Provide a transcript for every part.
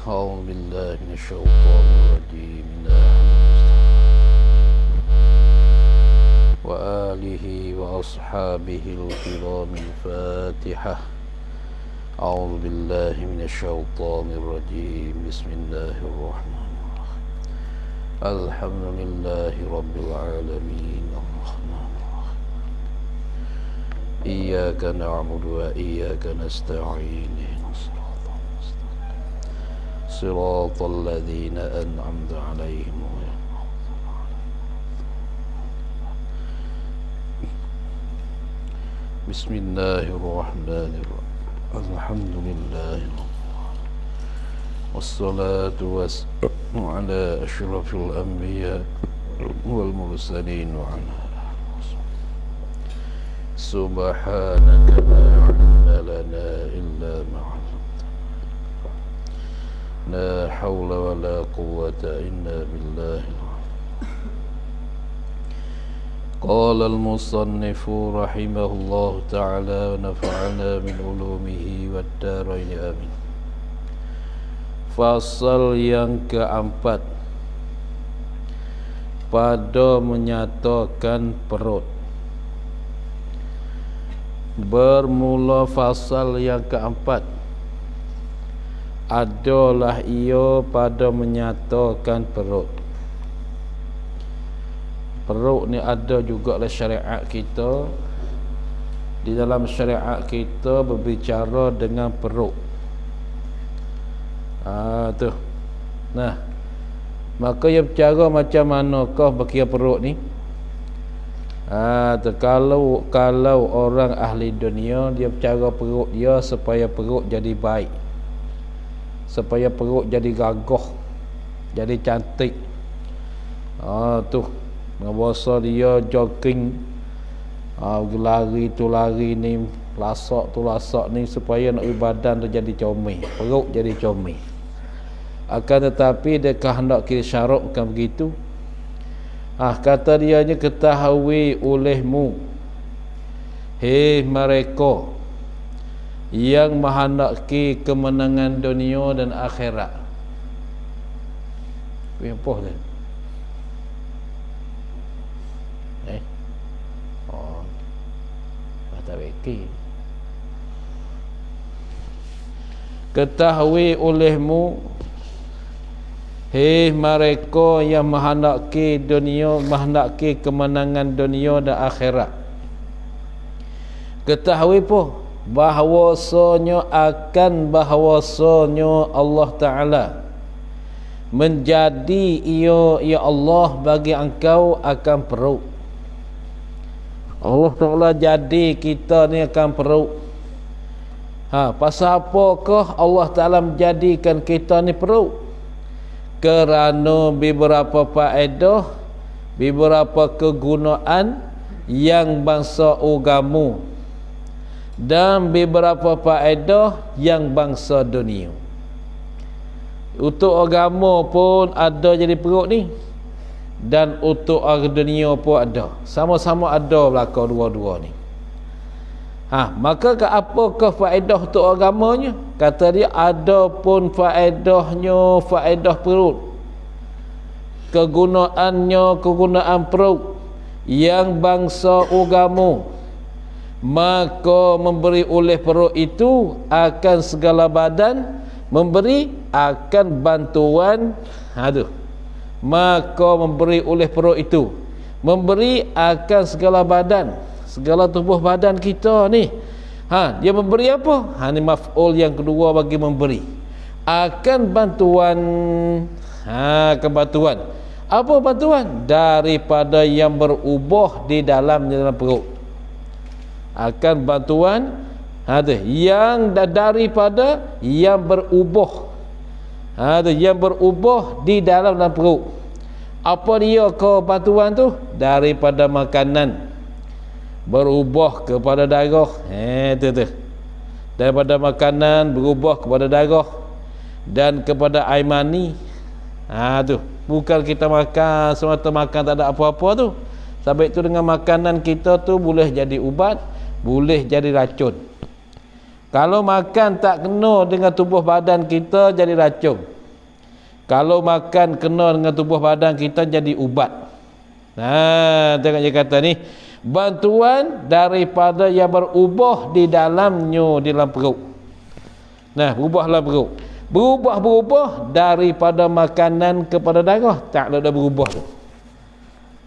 أعوذ بالله من الشيطان الرجيم وآله وأصحابه الكرام الفاتحة. أعوذ بالله من الشيطان الرجيم. بسم الله الرحمن الرحيم. الحمد لله رب العالمين الرحمن الرحيم. إياك نعبد وإياك نستعين. صراط الذين أنعمت عليهم. بسم الله الرحمن الرحيم. الحمد لله والصلاة والسلام على أشرف الأنبياء والمرسلين وعلى سبحانك لا علم لنا إلا ما علمتنا. لا حول ولا قوة إلا بالله. قال المصنف رحمه الله تعالى ونفعنا من علومه والدارين آمين. Fasal yang keempat pada menyatakan perut. Bermula fasal yang keempat adalah ia pada menyatakan perut. Perut ni ada juga dalam syariat kita. Di dalam syariat kita berbicara dengan perut. Tu. Nah, maka ia berbicara macam manakah berkira perut ni? Kalau orang ahli dunia, dia berbicara perut dia supaya perut jadi baik, supaya perut jadi gagah, jadi cantik. Tu bahasa dia jogging, lari tu lari ni, lasak tu lasak ni, supaya nak badan tu jadi comel, perut jadi comel. Akan tetapi dia hendak kita syaratkan begitu. Kata dia nya, ketahui olehmu, hei mereka yang menghendaki kemenangan dunia dan akhirat. Apa dia? Kata beki. Ketahui olehmu, hei mereka yang menghendaki dunia, menghendaki kemenangan dunia dan akhirat. Ketahui pun bahawasanya Allah Ta'ala menjadi ya Allah bagi engkau akan perut. Allah Ta'ala jadi kita ni akan perut. Pasal apakah Allah Ta'ala menjadikan kita ni perut? Kerana beberapa faedah, beberapa kegunaan yang bangsa agama dan beberapa faedah yang bangsa dunia. Untuk agama pun ada jadi perut ni, dan untuk dunia pun ada. Sama-sama ada belaka dua-dua ni. Maka apakah faedah untuk agamanya? Kata dia, ada pun faedahnya, faedah perut. Kegunaan perut yang bangsa agama, maka memberi oleh perut itu akan segala badan, memberi akan bantuan. Maka memberi oleh perut itu, memberi akan segala badan, segala tubuh badan kita ni. Dia memberi apa? Ni maf'ul yang kedua bagi memberi. Akan bantuan. Akan bantuan. Apa bantuan? Daripada yang berubah di dalam perut. Akan bantuan yang daripada yang berubah. Yang berubah di dalam perut. Apa dia bantuan tu? Daripada makanan berubah kepada darah. Daripada makanan berubah kepada darah dan kepada air mani. Tu bukan kita makan semata makan tak ada apa-apa tu. Sebab itu dengan makanan kita tu boleh jadi ubat, boleh jadi racun. Kalau makan tak kena dengan tubuh badan kita, jadi racun. Kalau makan kena dengan tubuh badan kita, jadi ubat. Tengok dia kata ni, bantuan daripada yang berubah di dalamnya, di dalam perut. Berubahlah perut. Berubah daripada makanan kepada darah. Tak ada berubah tu.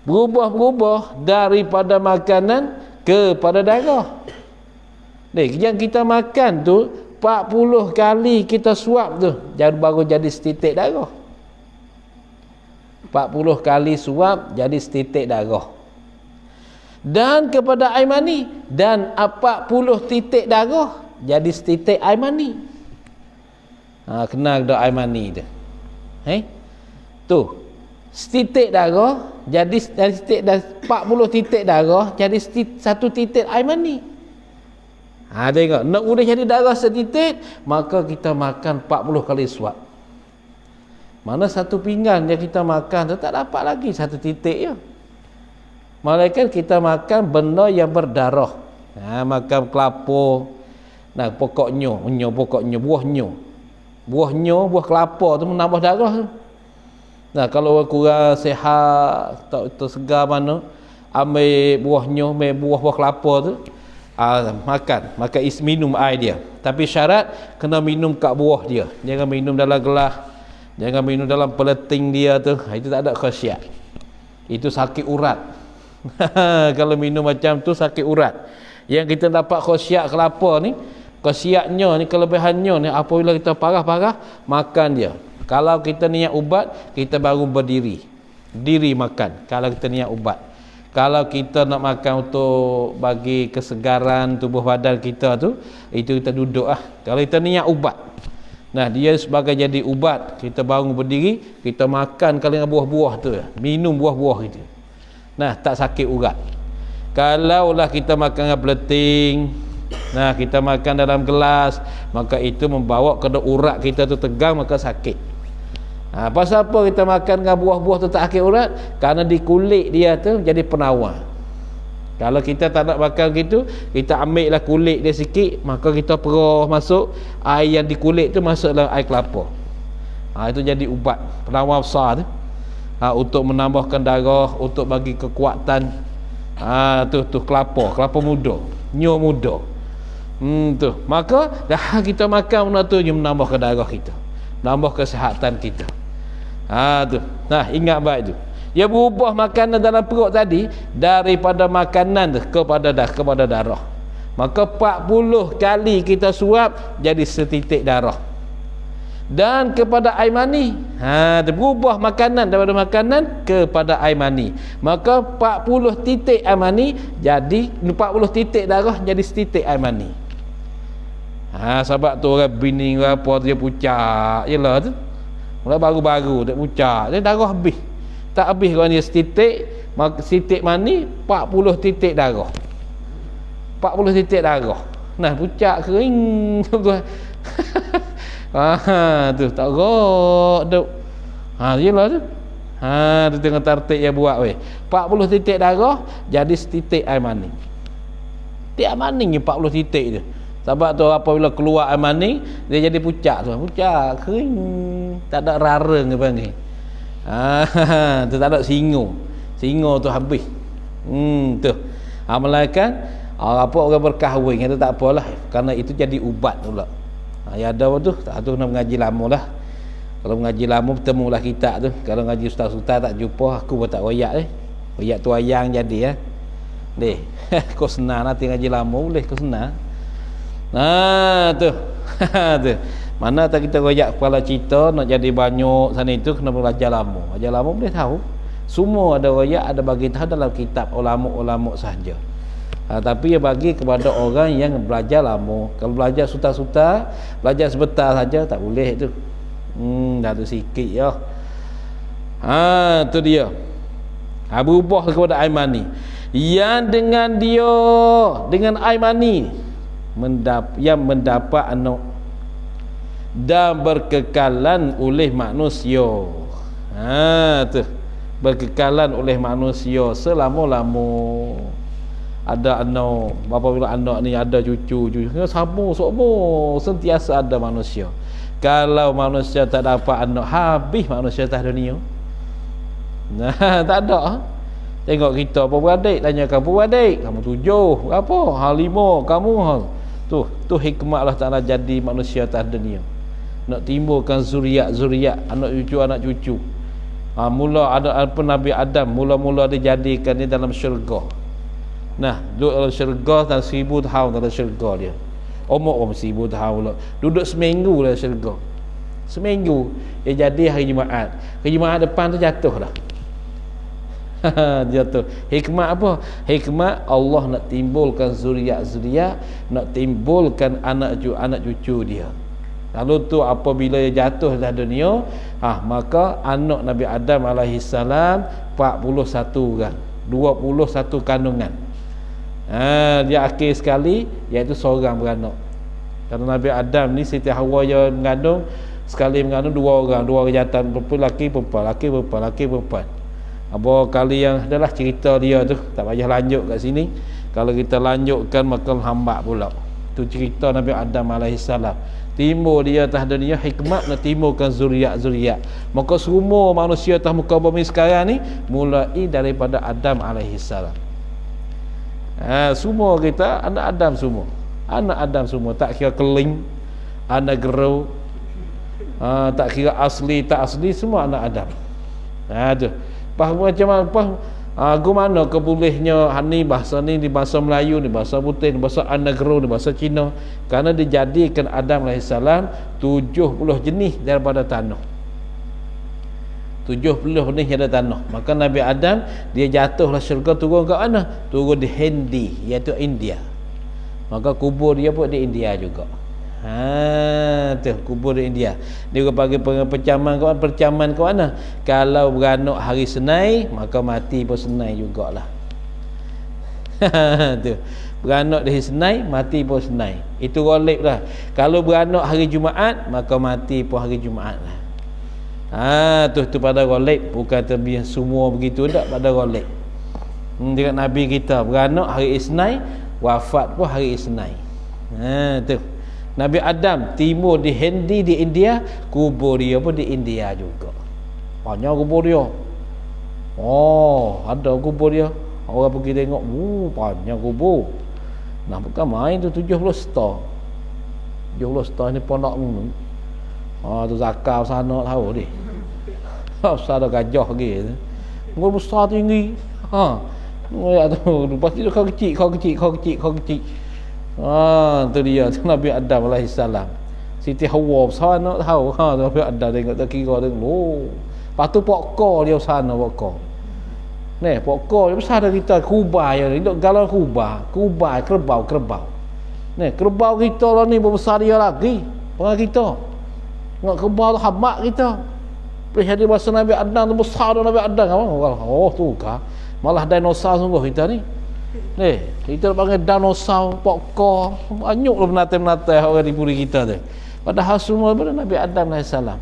Berubah daripada makanan kepada darah. Yang kita makan tu 40 kali kita suap tu, baru jadi setitik darah. 40 kali suap jadi setitik darah. Dan kepada air mani, dan 40 titik darah jadi setitik air mani. Kenal dah air mani tu. Tu setitik darah jadi 40 titik darah jadi satu titik air mani. Tengok, nak boleh jadi darah setitik, maka kita makan 40 kali suap. Mana satu pinggan yang kita makan tu tak dapat lagi satu titik je. Malaikat kita makan benda yang berdarah. Makan kelapa. Pokoknya, buah kelapa tu menambah darah tu. Kalau orang kurang sihat, tak segar mana, ambil buah kelapa tu, makan minum air dia. Tapi syarat kena minum kat buah dia, jangan minum dalam gelas, jangan minum dalam peleting dia tu. Itu tak ada khasiat, itu sakit urat. Kalau minum macam tu sakit urat. Yang kita dapat khasiat kelapa ni, khasiatnya ni, kelebihannya ni, apabila kita parah-parah makan dia. Kalau kita niat ubat, kita baru berdiri makan. Kalau kita niat ubat, kalau kita nak makan untuk bagi kesegaran tubuh badan kita tu, itu kita duduk Kalau kita niat ubat, dia sebagai jadi ubat, kita baru berdiri, kita makan kalau buah-buah tu, minum buah-buah itu. Tak sakit urat. Kalaulah kita makan dengan peleting, kita makan dalam gelas, maka itu membawa kepada urat kita tu tegang, maka sakit. Pasal apa kita makan dengan buah-buah tu tak sakit urat? Kerana di kulit dia tu jadi penawar. Kalau kita tak nak makan gitu, kita ambil lah kulit dia sikit, maka kita perah masuk air yang di kulit tu, masuk dalam air kelapa. Itu jadi ubat, penawar besar tu. Untuk menambahkan darah, untuk bagi kekuatan. Tu kelapa muda, nyo muda. Tu. Maka dah kita makan benda tu, dia menambahkan darah kita, menambah kesihatan kita. Tu. Ingat baik tu. Dia berubah makanan dalam perut tadi daripada makanan kepada darah. Maka 40 kali kita suap jadi setitik darah. Dan kepada air mani, berubah makanan daripada makanan kepada air mani. Maka 40 titik air mani jadi 40 titik darah jadi setitik air mani. Sebab tu orang bini apa dia pucat jelah tu. Mula baru-baru tak pucat, dia darah habis. Tak habis kalau dia setitik mani 40 titik darah. 40 titik darah. Pucat kering. Tu tak rok tu. Jelah tu. Tu tengok tertib dia buat 40 titik darah jadi setitik air mani. Tiap mani 40 titik je. Sebab tu apabila keluar air mani, dia jadi pucat tu. Pucat kering, tak ada rareng dia panggil. Tu tak ada singo tu habis. Tu malaikat apa orang berkahwin itu tak apalah, kerana itu jadi ubat pula. Ya ada tu, tak tu nak mengaji lama lah. Kalau mengaji lama bertemulah kita tu. Kalau mengaji ustaz-ustaz tak jumpa, aku pun tak royak royak tu ayang jadi kau senang nanti ngaji lama boleh kau senang. Tu. Tu. Mana tak kita royak kepala cerita nak jadi banyak sana itu, kena belajar lama. Belajar lama boleh tahu. Semua ada royak, ada bagi tahu dalam kitab ulama-ulama sahaja. Tapi ia bagi kepada orang yang belajar lama. Kalau belajar suta-suta, belajar sebentar saja tak boleh tu. Dah tu sikit ya. Tu dia. Berubah kepada air mani. Yang dengan air mani yang mendapat anak dan berkekalan oleh manusia. Tu berkekalan oleh manusia selama-lama. ada anak, apabila anak ni ada cucu sama sentiasa ada manusia. Kalau manusia tak dapat anak, habis manusia atas dunia. Nah, tak ada. Tengok kita apa beradik, tanyakan apa beradik, kamu 7 berapa, hal 5 kamu tu hikmah Allah Taala jadi manusia atas dunia, nak timbulkan zuriat anak cucu. Mula ada apa Nabi Adam mula-mula dijadikan dia dalam syurga. Nah, duduk dalam syurga dalam 1000 tahun dalam syurga dia. Umur 1000 tahun pula. Duduk seminggu dalam syurga. Seminggu dia jadi hari Jumaat. Hari Jumaat depan tu jatuh dah. Jatuh. Hikmah apa? Hikmah Allah nak timbulkan zuriat, nak timbulkan anak cucu dia. Lalu tu apabila dia jatuh dalam dunia, maka anak Nabi Adam alaihissalam 41 orang, 21 kandungan. Dia akhir sekali iaitu seorang beranak. Kerana Nabi Adam ni Siti Hawa dia mengandung, sekali mengandung 2 orang jantan, laki perempuan. Apa kali yang adalah cerita dia tu, tak payah lanjut kat sini. Kalau kita lanjutkan maka hambat pula. Tu cerita Nabi Adam alaihissalam. Timbul dia atas dunia, hikmat nak timbulkan zuriat. Maka semua manusia atas muka bumi sekarang ni mulai daripada Adam alaihissalam. Semua kita anak Adam semua, tak kira keling, anak gerau, tak kira asli tak asli, semua anak Adam. Tu macam mana kebolehnya ni bahasa ni di bahasa Melayu, ni bahasa Putih, ni bahasa Negro, ni bahasa Cina, kerana dijadikan Adam alaihissalam 70 jenis daripada tanah. 70 jenis daripada tanah. Maka Nabi Adam dia jatuhlah syurga, turun ke mana? Turun di Hindi, iaitu India. Maka kubur dia pun di India juga. Tu kubur di India. Dia bagi percaman ke mana? Kalau beranak hari Senai, maka mati pun Senai jugalah. Tu. Beranak di Senai, mati pun Senai. Itu golib lah. Kalau beranak hari Jumaat, maka mati pun hari Jumaat lah. Tu pada golib, bukan terbiasa semua begitu tak, pada golib. Dengan Nabi kita beranak hari Isnai, wafat pun hari Isnai. Tu. Nabi Adam timur di Hindi di India, kubur dia pun di India juga. Banyak kubur dia. Ada kubur dia. Orang pergi tengok, banyak kubur. Nah, bukan main tu 70 star. 70 star ni pondok ni. Tu zakar sana tahu ni. Besar dah gajah lagi. Kubur besar tinggi. Lepas tu kau kecil. Tu dia tu Nabi Adam alaihissalam. Siti Hawa sana tahu. Nabi Adam tengok tak kira tengok. Lepas tu pokok dia sana pokok. Ni pokok dia besar dah kita kubah ya. Duduk galau kubah kerbau. Ni kerbau kita lah ni besar dia lagi. Pengang kita. Tengok kerbau tu habak kita. Boleh jadi bahasa Nabi Adam tu besar dah Nabi Adam. Tu kah. Malah dinosaur sungguh kita ni. Kita panggil dinosaur, pokok, banyaklah binatang-binatang orang di puri kita tu. Padahal semua daripada Nabi Adam alaihissalam.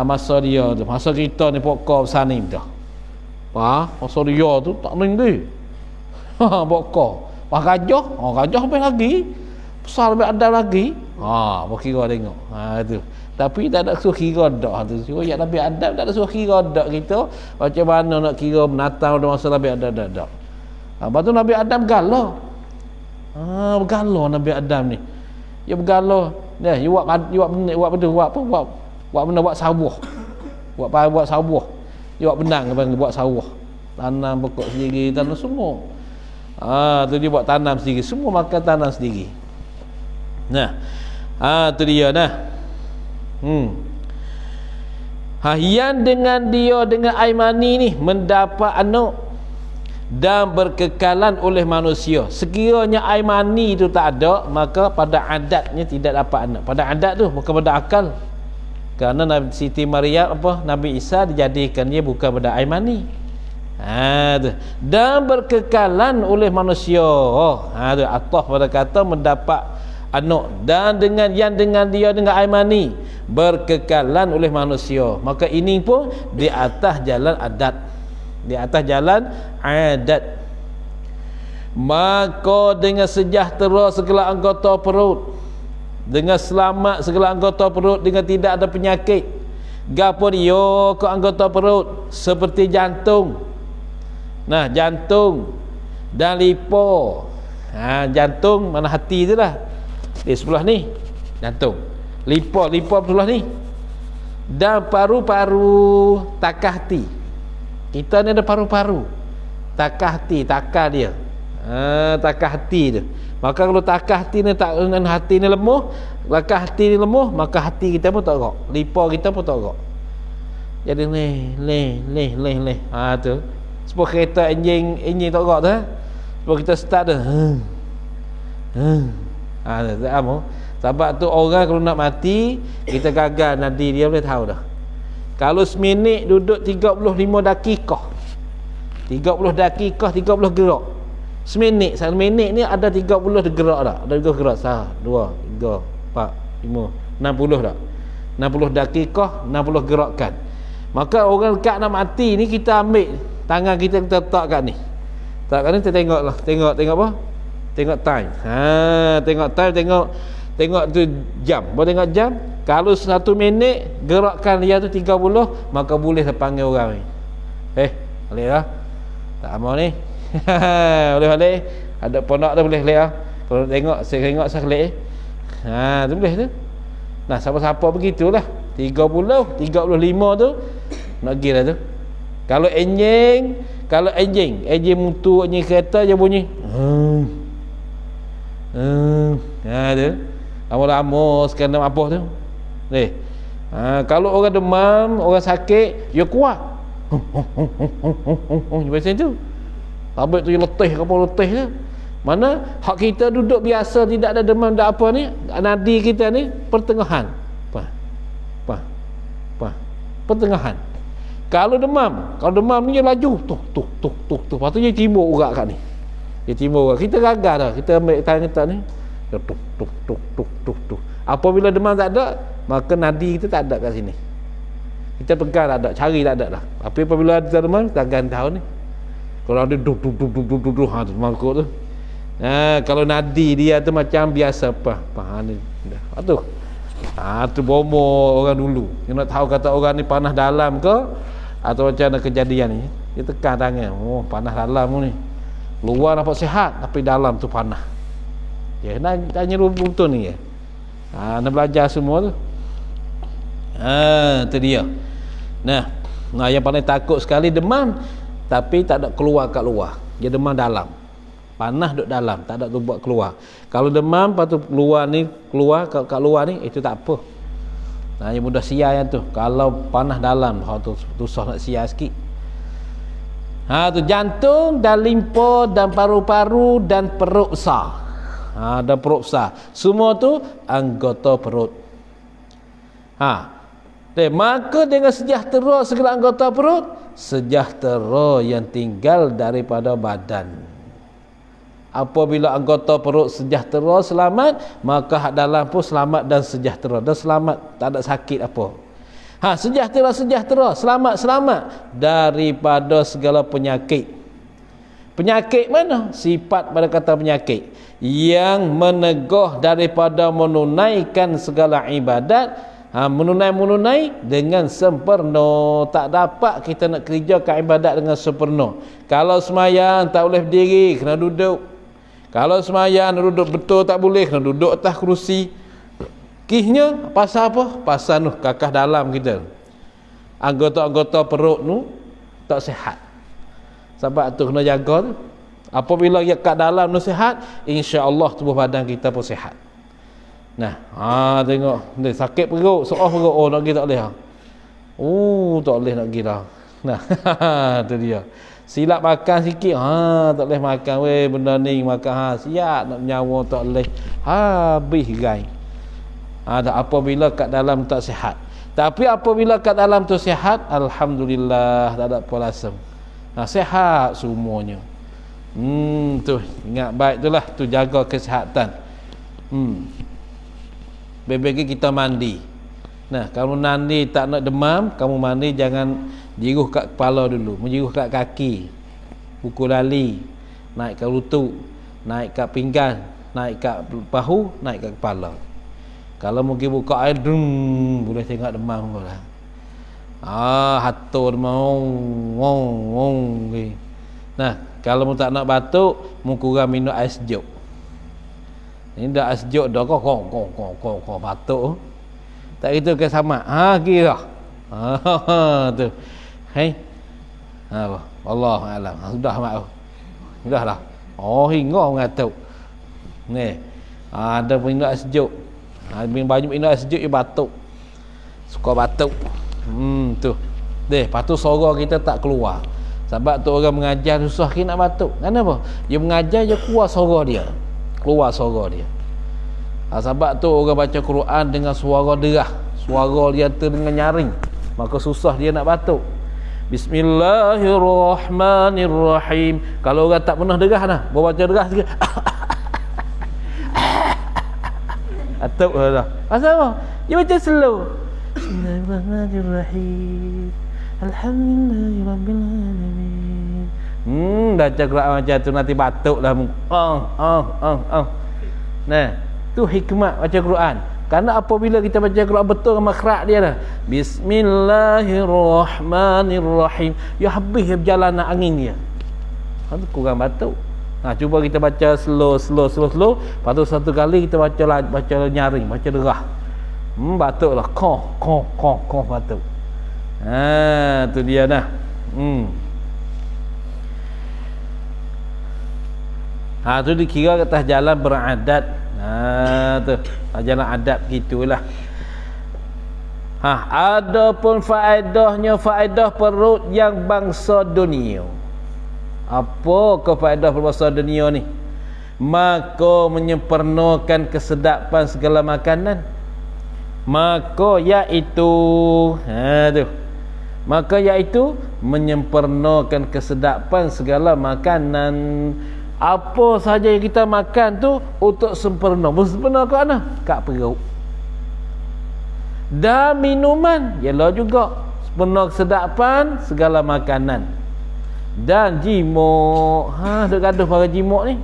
Masa dia tu, masa kita ni pokok besar ni dah. Masa dia tu tak tinggi. Pokok. Gajah, gajah sampai lagi. Besar Nabi Adam lagi. Berkira tengok. Tu. Tapi tak ada suruh kira dak tu. Suruh ya Nabi Adam tak ada suruh kira dak kita. Macam mana nak kira binatang pada masa Nabi Adam dak. Lepas tu Nabi Adam bergalah. Bergalah Nabi Adam ni. Dia bergalah. Dia buat sawah. Buat sawah. Dia buat benang buat sawah. Tanam pokok sendiri, tanam semua. Tu dia buat tanam sendiri. Semua makan tanam sendiri. Nah. Tu dia nah. Yang dengan dia dengan air mani ni mendapat anak dan berkekalan oleh manusia. Sekiranya air mani itu tak ada, maka pada adatnya tidak dapat anak. Pada adat tu, bukan pada akal. Kerana Siti Maryam Nabi Isa dijadikan dia bukan pada air mani. Dan berkekalan oleh manusia. Allah pada kata mendapat anak dan dengan dia dengan air mani berkekalan oleh manusia. Maka ini pun di atas jalan adat. maka dengan sejahtera segala anggota perut, dengan selamat segala anggota perut, dengan tidak ada penyakit. Gapo dia ke anggota perut? Seperti jantung. Nah, jantung dan lipo. Jantung mana hati tu lah. Di sebelah ni jantung. Lipo sebelah ni. Dan paru-paru takah hati. Kita ni ada paru-paru. Takah hati, takah dia. Takah hati tu. Maka kalau takah hati ni tak dengan hati ni lemah, takah hati ni lemah, maka hati kita pun tak gerak. Lipo kita pun tak gerak. Jadi leh. Tu. Sebab kereta enjin tak gerak tu. Sebab kita start tu. Tak apa. Sebab tu orang kalau nak mati, kita gagal nadi dia boleh tahu dah. Kalau seminit duduk 35 dakikah. 30 dakikah 30 gerak. Seminit, 1 minit ni ada 30 gerak dah. Ada 30 gerak. 1, 2, 3, 4, 5, 60 dah. 60 dakikah, 60 gerakan. Maka orang dekat nak mati ni, kita ambil tangan kita letak kat ni. Tak kat ni kita tengoklah. Tengok apa? Tengok time. Tengok time, tengok tu jam. Boleh tengok jam. Kalau 1 minit gerakkan dia tu 30, maka boleh panggil orang ni. Boleh lah. Tak mau ni. Boleh. Ada pondok tu boleh lah. Kalau saya tengok sekali. Tu boleh tu. Nah, siapa-siapa begitulah. 35 tu nak pergi lah tu. Kalau enjin mutu, enjin kereta je bunyi. Tu. Lama-lama sekarang apa tu? Kalau orang demam, orang sakit, dia kuat. Macam tu. Habis tu dia letih tu. Mana hak kita duduk biasa, tidak ada demam, tak apa ni, nadi kita ni pertengahan. Pertengahan. Kalau demam ni dia laju tuk. Lepas tu dia timbul urat kat ni. Kita gagal dah. Kita ambil tangan kita ni. Tuk. Apabila demam tak ada, maka nadi kita tak ada kat sini. Kita pegang tak ada, cari tak ada lah. Tapi apabila ada demam, kita ganti tahu ni. Kalau ada duk tu mangkuk tu. Kalau nadi dia tu macam biasa ni. Tu bomo orang dulu. Dia nak tahu kata orang ni panas dalam ke atau macam mana kejadian ni. Dia tekan tangan. Panas dalam ni. Luar nampak sihat tapi dalam tu panas. Dia nak tanya betul ni. Nak belajar semua tu. Tu dia. Nah, yang paling takut sekali demam tapi tak ada keluar kat luar. Dia demam dalam. Panas duduk dalam, tak ada tu buat keluar. Kalau demam lepas tu keluar kat luar ni, itu tak apa. Yang mudah siar yang tu. Kalau panas dalam, tu susah nak siar sikit. Tu jantung dan limpa dan paru-paru dan perut besar. Dan perut besar. Semua tu anggota perut. Maka dengan sejahtera segala anggota perut, sejahtera yang tinggal daripada badan. Apabila anggota perut sejahtera, selamat, maka hak dalam pun selamat dan sejahtera. Dan selamat, tak ada sakit apa. Sejahtera, selamat daripada segala penyakit. Penyakit mana? Sifat pada kata penyakit yang menegah daripada menunaikan segala ibadat. Menunai dengan sempurna. Tak dapat kita nak kerjakan ibadat dengan sempurna. Kalau semayang tak boleh berdiri, kena duduk. Kalau semayang duduk betul tak boleh, kena duduk atas kerusi. Kisnya pasal apa? Pasal nu kakah dalam kita. Anggota-anggota perut nu tak sihat. Sebab tu kena jaga tu. Apabila dia kat dalam nu sihat, insya-Allah tubuh badan kita pun sihat. Nah, tengok ni sakit perut, seolah perut, nak pergi tak boleh. Tak boleh nak pergi dah. Nah, tu dia. Silap makan sikit, tak boleh makan benda ni makan siap nak nyawa tak boleh. Habis gai. Apabila kat dalam tak sihat. Tapi apabila kat dalam tu sihat, alhamdulillah, tak ada apa lasem. Sihat semuanya. Tu ingat baik itulah, tu jaga kesihatan. Bebek kita mandi. Nah, kalau mandi tak nak demam, kamu mandi jangan jiruh kat kepala dulu, menjiruh kat kaki, pukul lali. naik ke lutut, naik ke pinggang, naik ke bahu, naik ke kepala. Kalau mungkin buka air boleh tengok demam pula. Hatur demam wong. Nah, kalau mu tak nak batuk, mu kurang minum air sejuk. Ini dah air sejuk dah kok batuk. Tak gitu ke sama. Kira. Tu. Hai. Allah alam. Sudah mak. Sudahlah. Hingga ngatuk. Ni. Ada minum air sejuk. Banyak minum air sejuk dia batuk. Suka batuk. Tu. Lepas tu suara kita tak keluar. Sebab tu orang mengajar susah kita nak batuk. Kenapa? Dia mengajar dia keluar suara dia. Sebab tu orang baca Quran dengan suara derah. Suara dia dengan nyaring. Maka susah dia nak batuk. Bismillahirrahmanirrahim. Kalau orang tak pernah derah dah, baca derah sikit. Batuk dah. Pasal apa? Dia baca slow. Bismillahirrahmanirrahim. Alhamdulillahirabbil alamin. Baca Quran macam tu nanti batuk lah. Nah, tu hikmat baca Quran. Karena apabila kita baca Quran betul makhraj dia dah. Bismillahirrahmanirrahim. Ya habis berjalan nak angin dia. Tu kurang batuk. Cuba kita baca slow. Lepas tu satu kali kita baca nyaring, baca derah. Batuklah. Koh batuk. Tu dia dah. Tu dikira atas jalan beradat. Tu jalan adat gitulah. Adapun faedah perut yang bangsa dunia. Apa ke faedah bangsa dunia ni? Maka menyempurnakan kesedapan segala makanan. Maka iaitu menyempurnakan kesedapan segala makanan. Apa sahaja yang kita makan tu untuk sempurna. Sempurna kat mana? Kat perut. Dan minuman ialah juga sempurna kesedapan segala makanan. Dan jimuk. Duk gaduh para jimuk ni.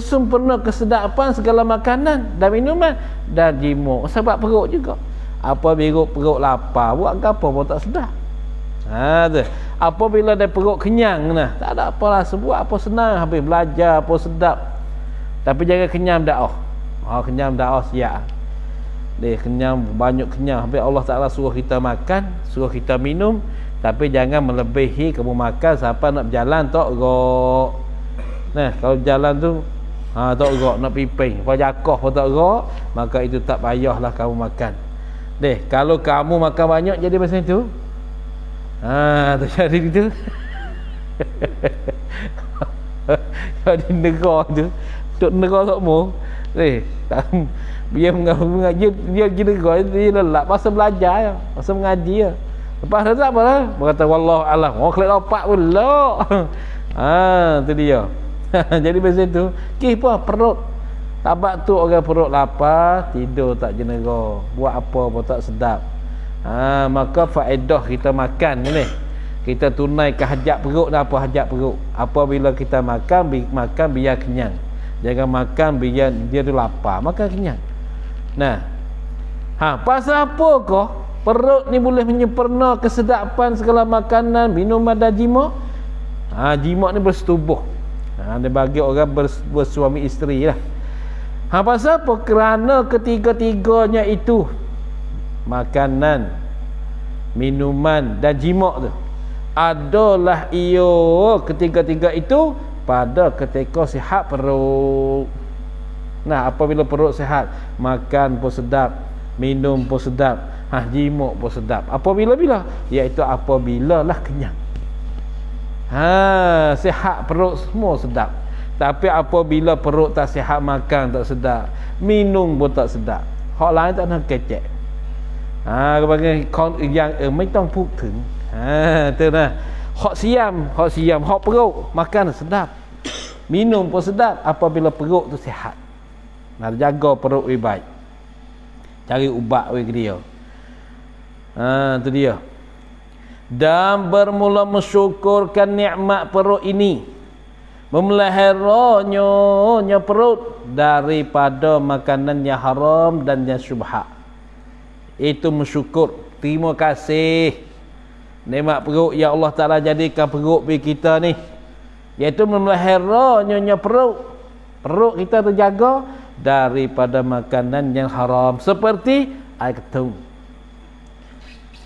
Sempurna kesedapan segala makanan dan minuman dan jimuk. Sebab perut juga. Apa perut lapar, buat apa pun tak sedap. Apabila dia perut kenyang tak ada apalah, sebuat apa senang, habis belajar apa sedap. Tapi jangan kenyang dah. Kenyang dah siap. Kenyang, banyak kenyang. Habis Allah Ta'ala suruh kita makan, suruh kita minum, tapi jangan melebihi kamu makan sampai nak berjalan tak rok. Kalau berjalan tu tak rok, nak piping, kalau jakoh pun tak rok, maka itu tak payahlah kamu makan. Kalau kamu makan banyak jadi macam itu. Terjadi gitu. Kalau di negara tu tok negara sokmo biar mengaji dia pergi negara dia lelak masa belajar masa mengaji lepas dah tak apalah berkata wallahu alam kelik lopak pula. Tu dia. Jadi macam tu apa perut tabak tu orang perut lapar tidur tak jenera, buat apa pun tak sedap. Maka faedah kita makan ni, kita tunaikan hajat perut dan apa hajat perut. Apabila kita makan biar kenyang. Jangan makan biar dia tu lapar, makan kenyang. Pasal apa kah perut ni boleh menyempurna kesedapan segala makanan, minuman dan jimat? Jimat ni bersetubuh. Dia bagi orang bersuami isteri lah. Pasal apa? Kerana ketiga-tiganya itu makanan, minuman dan jimat tu adalah ketiga-tiga itu pada ketika sihat perut. Apabila perut sihat, makan pun sedap, minum pun sedap, jimat pun sedap. Apabila iaitu apabila lah kenyang. Sihat perut semua sedap. Tapi apabila perut tak sihat, makan tak sedap, minum pun tak sedap, hak lain tak nak kecek. Yangไม่ต้องพูดถึง tu nah. Hak siam, hak perut makan sedap, minum pun sedap apabila perut tu sihat. Jaga perut baik, cari ubat ke dia. Tu dia. Dan bermula mensyukurkan nikmat perut ini Memeliharanya perut daripada makanan yang haram dan yang syubhat. Itu mensyukur, terima kasih nikmat perut yang Allah Ta'ala jadikan perut bagi kita ni, iaitu memeliharanya perut kita terjaga daripada makanan yang haram, seperti air ketum.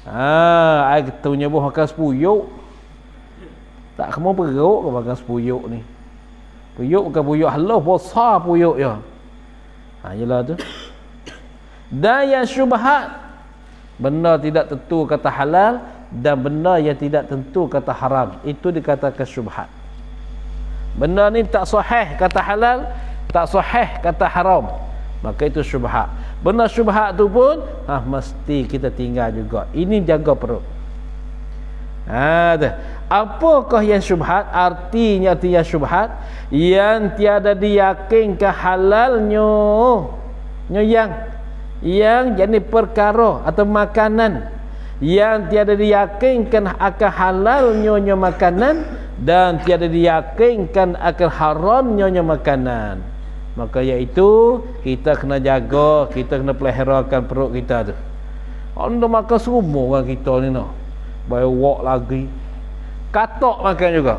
Air ketumnya pun makan sepuyuk. Tak semua perut ke makan sepuyuk ni. Puyuk bukan puyuk halus, besar puyuk ya. Yelah tu. Dan yang syubhat, benda tidak tentu kata halal dan benda yang tidak tentu kata haram, itu dikatakan syubhat. Benda ni tak sahih kata halal, tak sahih kata haram, maka itu syubhat. Benda syubhat tu pun mesti kita tinggal juga. Ini jaga perut. Apakah yang syubhat? Artinya syubhat yang tiada diyakinkan halalnya, yang jenis perkara atau makanan yang tiada diyakinkan akan halalnya makanan dan tiada diyakinkan akan haramnya makanan. Maka iaitu kita kena jaga, kita kena peliharakan perut kita tu. Anda makan semua orang kita ni noh. Bawa lagi. Katak makan juga.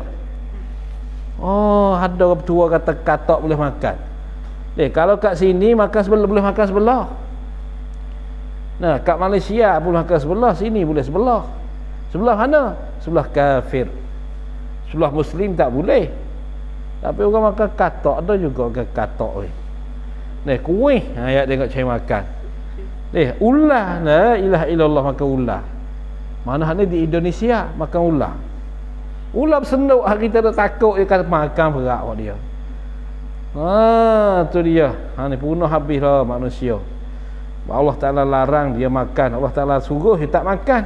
Ada orang tua kata katak boleh makan. Kalau kat sini makan sebelah, boleh makan sebelah. Nah, kat Malaysia boleh makan sebelah, sini boleh sebelah. Sebelah mana? Sebelah kafir. Sebelah Muslim tak boleh. Tapi orang makan katak, ada juga makan katak ni. Kuih, ayat tengok cari makan. Ular, la ilaha illallah, makan ular. Mana ni di Indonesia makan ular. Ular bersenduk, kita dah takut dia kata makan berat dia. Tu dia. Ni punah habislah manusia. Allah Ta'ala larang dia makan, Allah Ta'ala suruh dia tak makan.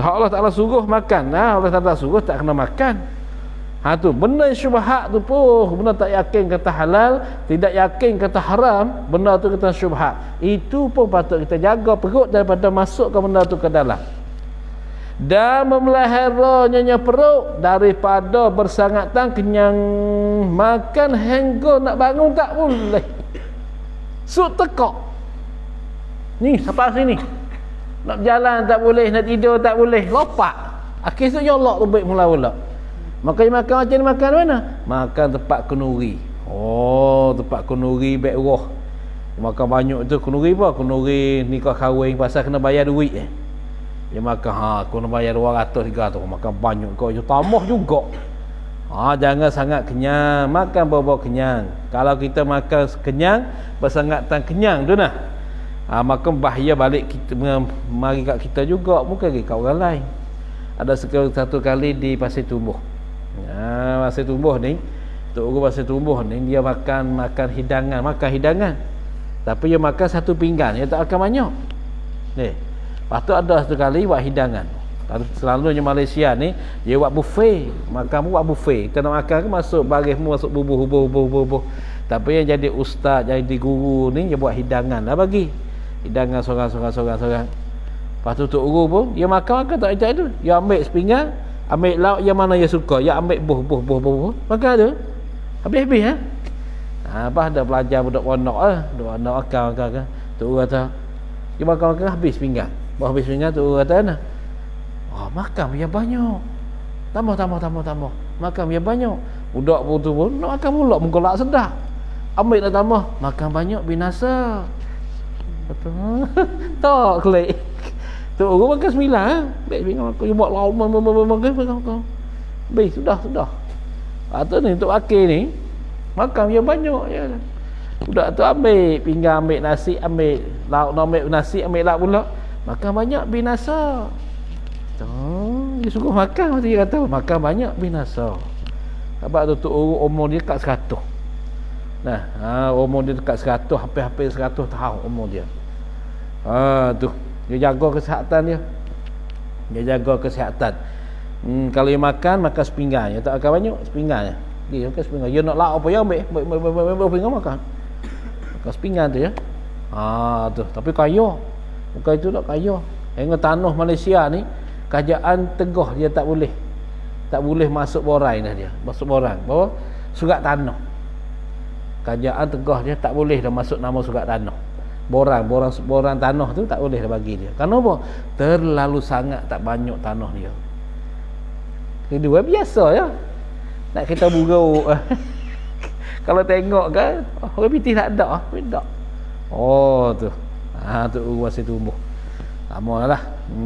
Allah Ta'ala suruh makan, Allah Ta'ala suruh tak kena makan. Tu benda syubhat tu pun, benda tak yakin kata halal, tidak yakin kata haram, benda tu kata syubhat. Itu pun patut kita jaga perut daripada masukkan benda tu ke dalam. Dan memeliharanya perut daripada bersangatan kenyang, makan hingga nak bangun tak boleh. Suk tekak ni sampai sini, nak berjalan tak boleh, nak tidur tak boleh, lopak. Akhir tu yolak tu baik mula-mula. Makanya makan macam ni, makan mana? Makan tempat kenuri. Tempat kenuri baik roh. Makan banyak tu kenuri apa? Kenuri nikah kahwin pasal kena bayar duit dia makan aku nak bayar 200 300, makan banyak kau je tambah juga. Jangan sangat kenyang, makan bawa kenyang. Kalau kita makan kenyang, bersangatan kenyang tu nah. Makan bahaya balik kita, mari kat kita juga, bukan kat orang lain. Ada satu kali di Pasir Tumbuh. Pasir Tumbuh ni, Tok Guru Pasir Tumbuh ni, dia makan hidangan. Tapi dia makan satu pinggan, dia tak akan banyak. Lepas tu ada satu kali buat hidangan. Selalunya Malaysia ni dia buat buffet, makan buat buffet. Kita nak makan ke masuk barismu, masuk bubuh. Tapi yang jadi ustaz, jadi guru ni dia buat hidangan lah, bagi hidangan sorang. Lepas tu Tok Guru pun dia makan tak macam tu. Dia ambil sepinggan, ambil lauk yang mana dia suka, dia ambil buh makan tu. Habis apa ada pelajar budak pondok akal kan. Tok Guru kata dia makan habis pinggan. Habis pinggan Tok Guru kata nah. Makan yang banyak. Tambah. Makan yang banyak. Budak tu pun nak makan pula, mengkolak sedap. Ambil nak tambah, makan banyak binasa. Betul. Tak klik. Tok Guru makan 9 baik pinggan aku buat lauk makan. Baik sudah. Atau ni untuk akhir ni makan yang banyak je. Budak tu ambil pinggan, ambil nasi, ambil lauk, ambil nasi, ambil lauk pula. Makan banyak binasa. Dia suruh makan, mesti dia kata makan banyak binasa. Sebab tu umur dia dekat 100. Umur dia dekat 100, hampir 100 tahun umur dia. Tu dia jaga kesihatan dia. Kalau dia makan sepinggan, dia tak akan banyak sepinggan. Dia makan sepinggan. Dia nak lauk apa dia ambil pinggan makan. Makan sepinggan tu ya. Tu tapi kaya. Bukan itu tak kaya. Dengan tanah Malaysia ni kerajaan tegah dia tak boleh. Tak boleh masuk borai dah dia. Masuk borang. Bawa surat tanah. Kerajaan tegah dia tak boleh dah masuk nama surat tanah. Borang tanah tu tak boleh dah bagi dia. Kenapa? Terlalu sangat tak banyak tanah dia. Kedua biasa ya. Nak kita buruk. Kalau tengok kan, orang pitih tak ada. Tak. Oh tu. Tu urusan tumbuh. Lama lah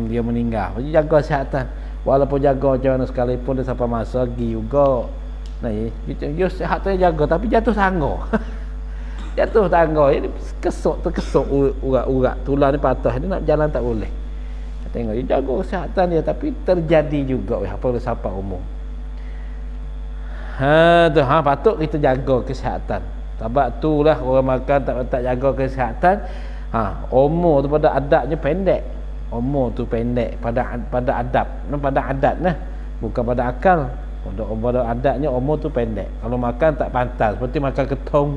dia meninggal. Jadi jaga kesihatan. Walaupun jaga macam mana sekalipun dia sampai masa pergi juga. Nah, dia sihat tu jaga tapi jatuh tangga. Jatuh tangga ini terkesok urat-urat tulang ni patah, dia nak jalan tak boleh. Tengok dia jaga kesihatan dia tapi terjadi juga apa boleh sampai umur. Patut kita jaga kesihatan. Sebab itulah orang makan tak jaga kesihatan. Umur tu pada adatnya pendek. Umur tu pendek pada adat nah, bukan pada akal. Pada adatnya umur tu pendek. Kalau makan tak pantas, seperti makan ketong.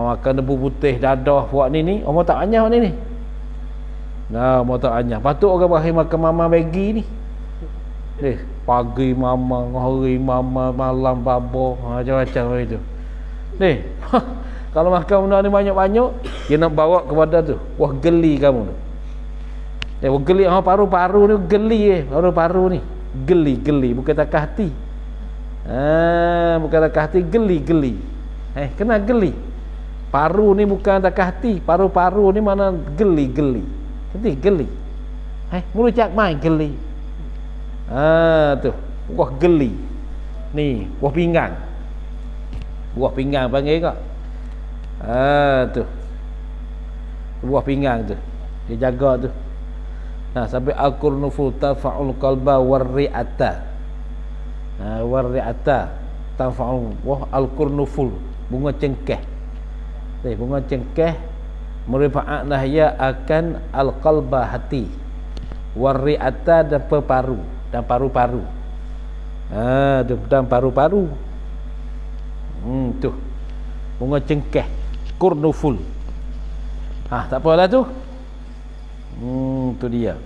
Makan debu putih dadah buat ni umur tak banyak ni. Umur tak banyak. Patut orang berakhir makan mama bagi ni. Pagi mama, hari mama, malam babo, macam-macam itu. Kalau makan benda ni banyak-banyak, dia nak bawa kepada tu. Wah, geli kamu tu. Wah, geli paru-paru ni geli paru-paru ni. Geli, bukan takah hati. Bukan takah hati, geli. Kena geli. Paru ni bukan takah hati, paru-paru ni mana geli. Geli. Mula cak mai geli. Tu. Wah, geli. Ni, buah pinggang. Buah pinggang panggil kak. Tu. Buah pinggang tu. Dia jaga tu. Sampai al-qurnuful tafa'ul qalba warri'ata. Warri'ata tafa'ul al-qurnuful, bunga cengkeh. Bunga cengkeh merupakan nahya akan al-qalba hati. Warri'ata dan paru dan paru-paru. Dan paru-paru. Tu. Bunga cengkeh, qurnuful. Tak apalah tu. Tu dia.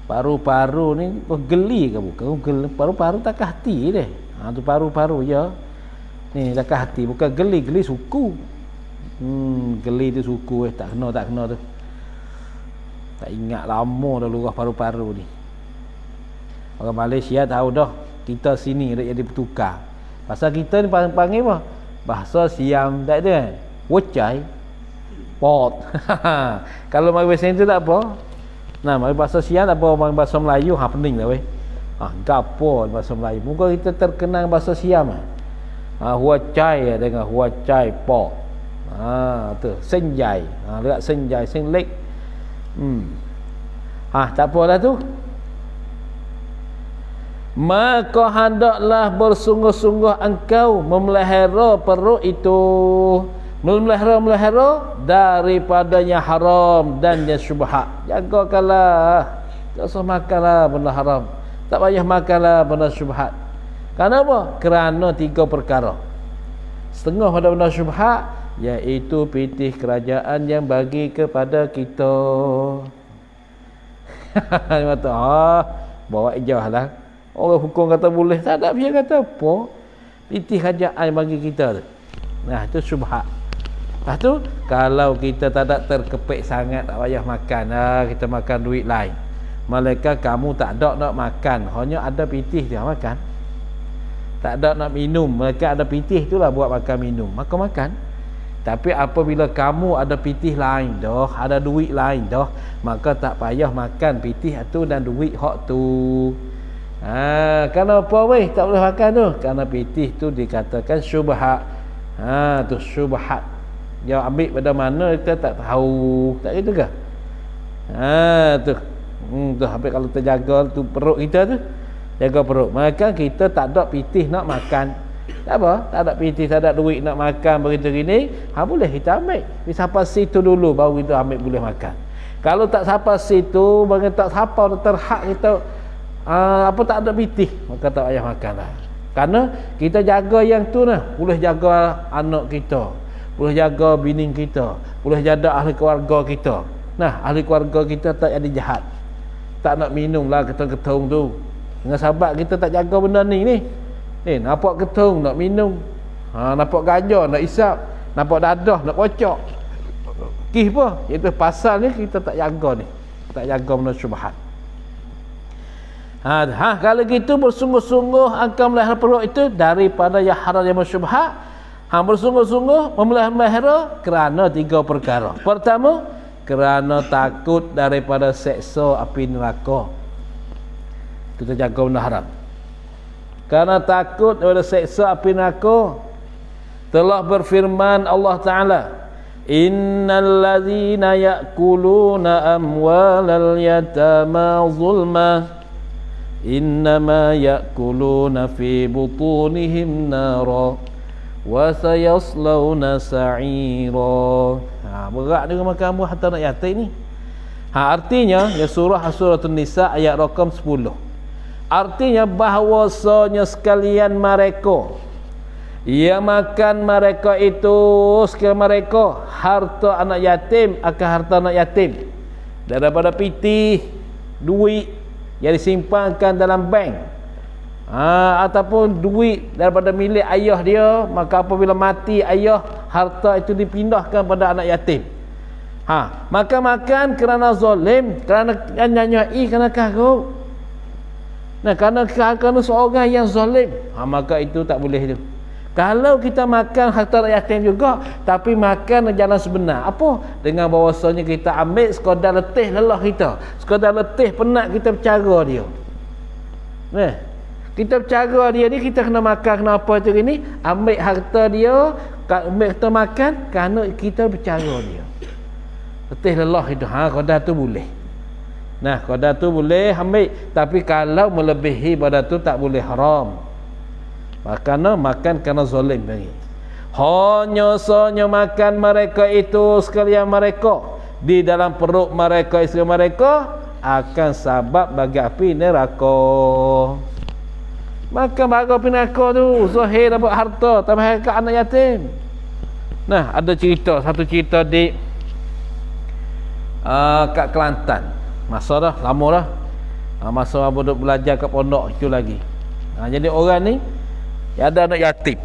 Paru-paru ni geli ke bukan? Geli. Paru-paru takah hati deh. Tu paru-paru ya. Ni takah hati, bukan geli suku. Geli tu suku tak kena tu. Tak ingat lama dah lurah paru-paru ni. Orang Malaysia tahu dah. Kita sini dah jadi bertukar. Pasal kita ni panggil apa? Bahasa Siam tak ada kan? Wocai. Pot. Kalau mari bahasa itu tak apa. Mari bahasa Siam tak apa, mari bahasa Melayu pening lah weh. Gapo bahasa Melayu. Muka kita terkenal bahasa Siam huacai dengan huacai pot. Tu senjai. Dekat senjai, senlek. Tak apalah tu. Maka hendaklah bersungguh-sungguh engkau memelihara perut itu. Memelihara daripadanya haram dan yang syubhat. Jagakanlah. Tak usah makanlah benda haram. Tak payah makanlah benda syubhat. Kenapa? Kerana 3 perkara. Setengah pada benda syubhat, iaitu pitih kerajaan yang bagi kepada kita. Dia kata, bawa ijah lah. Orang hukum kata boleh, tak ada dia kata apa. Pitih kerajaan bagi kita tu. Itu syubhat. Lepas tu, kalau kita tak ada terkepek sangat, tak payah makan. Kita makan duit lain. Malaikat kamu tak ada nak makan, hanya ada pitih dia makan. Tak ada nak minum, mereka ada pitih itulah buat makan minum. Maka makan. Tapi apabila kamu ada pitih lain dah, ada duit lain dah, maka tak payah makan pitih itu dan duit hak tu. Kenapa weh tak boleh makan tu? Kerana pitih tu dikatakan syubhat. Tu syubhat. Dia ambil pada mana kita tak tahu. Tak gitu ke? Tu. Tu habis kalau terjaga tu perut kita tu, jaga perut. Maka kita tak ada pitih nak makan. Tak apa, tak ada pitih, tak ada duit nak makan begitu gini, boleh kita ambil. Tapi sampai situ dulu baru kita ambil boleh makan. Kalau tak sampai situ, bagi tak sampai terhak kita tak ada pitih, maka tak payah makanlah. Kerana kita jaga yang tu boleh jaga anak kita, boleh jaga bini kita, boleh jaga ahli keluarga kita. Ahli keluarga kita tak jadi jahat. tak nak minum lah ketung-ketung tu. Dengan sahabat kita tak jaga benda ni. Nampak ketung nak minum. Nampak gajah nak isap, nampak dadah nak kocok. Kih apa? Itu pasal ni kita tak jaga ni. Tak jaga benda syubhat. Kalau gitu bersungguh-sungguh akan melihara perut itu daripada yang haram yang syubhat. Bersungguh-sungguh memelihara kerana 3 perkara. Pertama, kerana takut daripada seksa api neraka. Kita jaga benda haram. Kerana takut daripada seksa api neraka, telah berfirman Allah Ta'ala, innal ladzina ya'kuluna amwalal yatama zulma innama ya'kuluna fi butunihim nara wa sayaslawna sa'ira. Berat dengan makan harta anak yatim ni. Artinya ya suratul Nisa ayat rakam 10. Artinya bahawasanya sekalian mereka ia makan mereka itu sekalian mereka harta anak yatim akan harta anak yatim daripada piti duit yang disimpankan dalam bank, ataupun duit daripada milik ayah dia, maka apabila mati ayah, harta itu dipindahkan pada anak yatim. Maka makan kerana zalim, kerana nyanyai, kerana karut. Kerana seorang yang zalim, maka itu tak boleh tu. Kalau kita makan harta yatim juga, tapi makan jalan sebenar. Apa? Dengan bahawasanya kita ambil sekadar letih lelah kita, sekadar letih penat kita bercara dia. Kita bercara dia ni, kita kena makan kenapa tu ini, ambil harta dia, ambil kita makan kerana kita bercara dia. Letih lelah itu, kadar tu boleh. Kadar tu boleh ambil, tapi kalau melebihi pada tu tak boleh, haram. Makan kerana zalim lagi. Hanya makan mereka itu sekalian mereka di dalam perut mereka, isteri mereka akan sebab bagi api neraka. Makan bagi api neraka tu zahir dapat harta tambah ke anak yatim. Ada satu cerita di kat Kelantan. Masa dah lama dah. Masa abang duk belajar kat pondok itu lagi. Jadi orang ni ada anak yatim.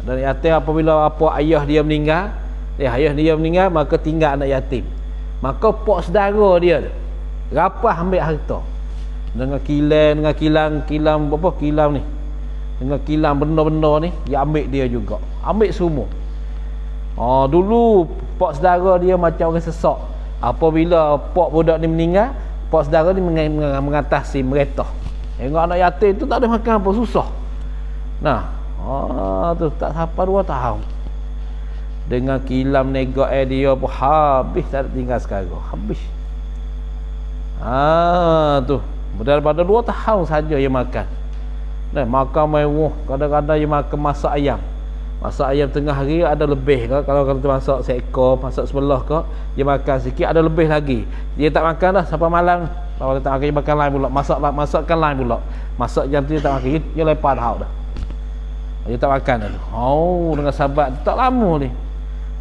Ada anak yatim apabila ayah dia meninggal, maka tinggal anak yatim. Maka pok saudara dia rapah ambil harta. Dengan kilang ni. Dengan kilang benda-benda ni, dia ambil dia juga. Ambil semua. Dulu pok saudara dia macam orang sesak. Apabila pok budak ni meninggal, pok saudara ni mengatasi mereka. Tengok anak yatim tu tak ada makan apa, susah. Tu tak sampai 2 tahun. Dengan kilam negak dia pun habis, tak ada tinggal sekarang. Habis. Tu daripada 2 tahun saja dia makan. Makan mewah. Kadang-kadang dia makan masak ayam. Masak ayam tengah hari ada lebih ke. Kalau kita masak seekor, masak sebelah ke, dia makan sikit ada lebih lagi. Dia tak makan dah sampai malam. Kalau dia tak makan, dia makan lain pula. Masakkan lain pula. Masak jam tu dia tak makan, dia lepas dah dah. Dia tak makan dah. Dengan sahabat tak lama ni.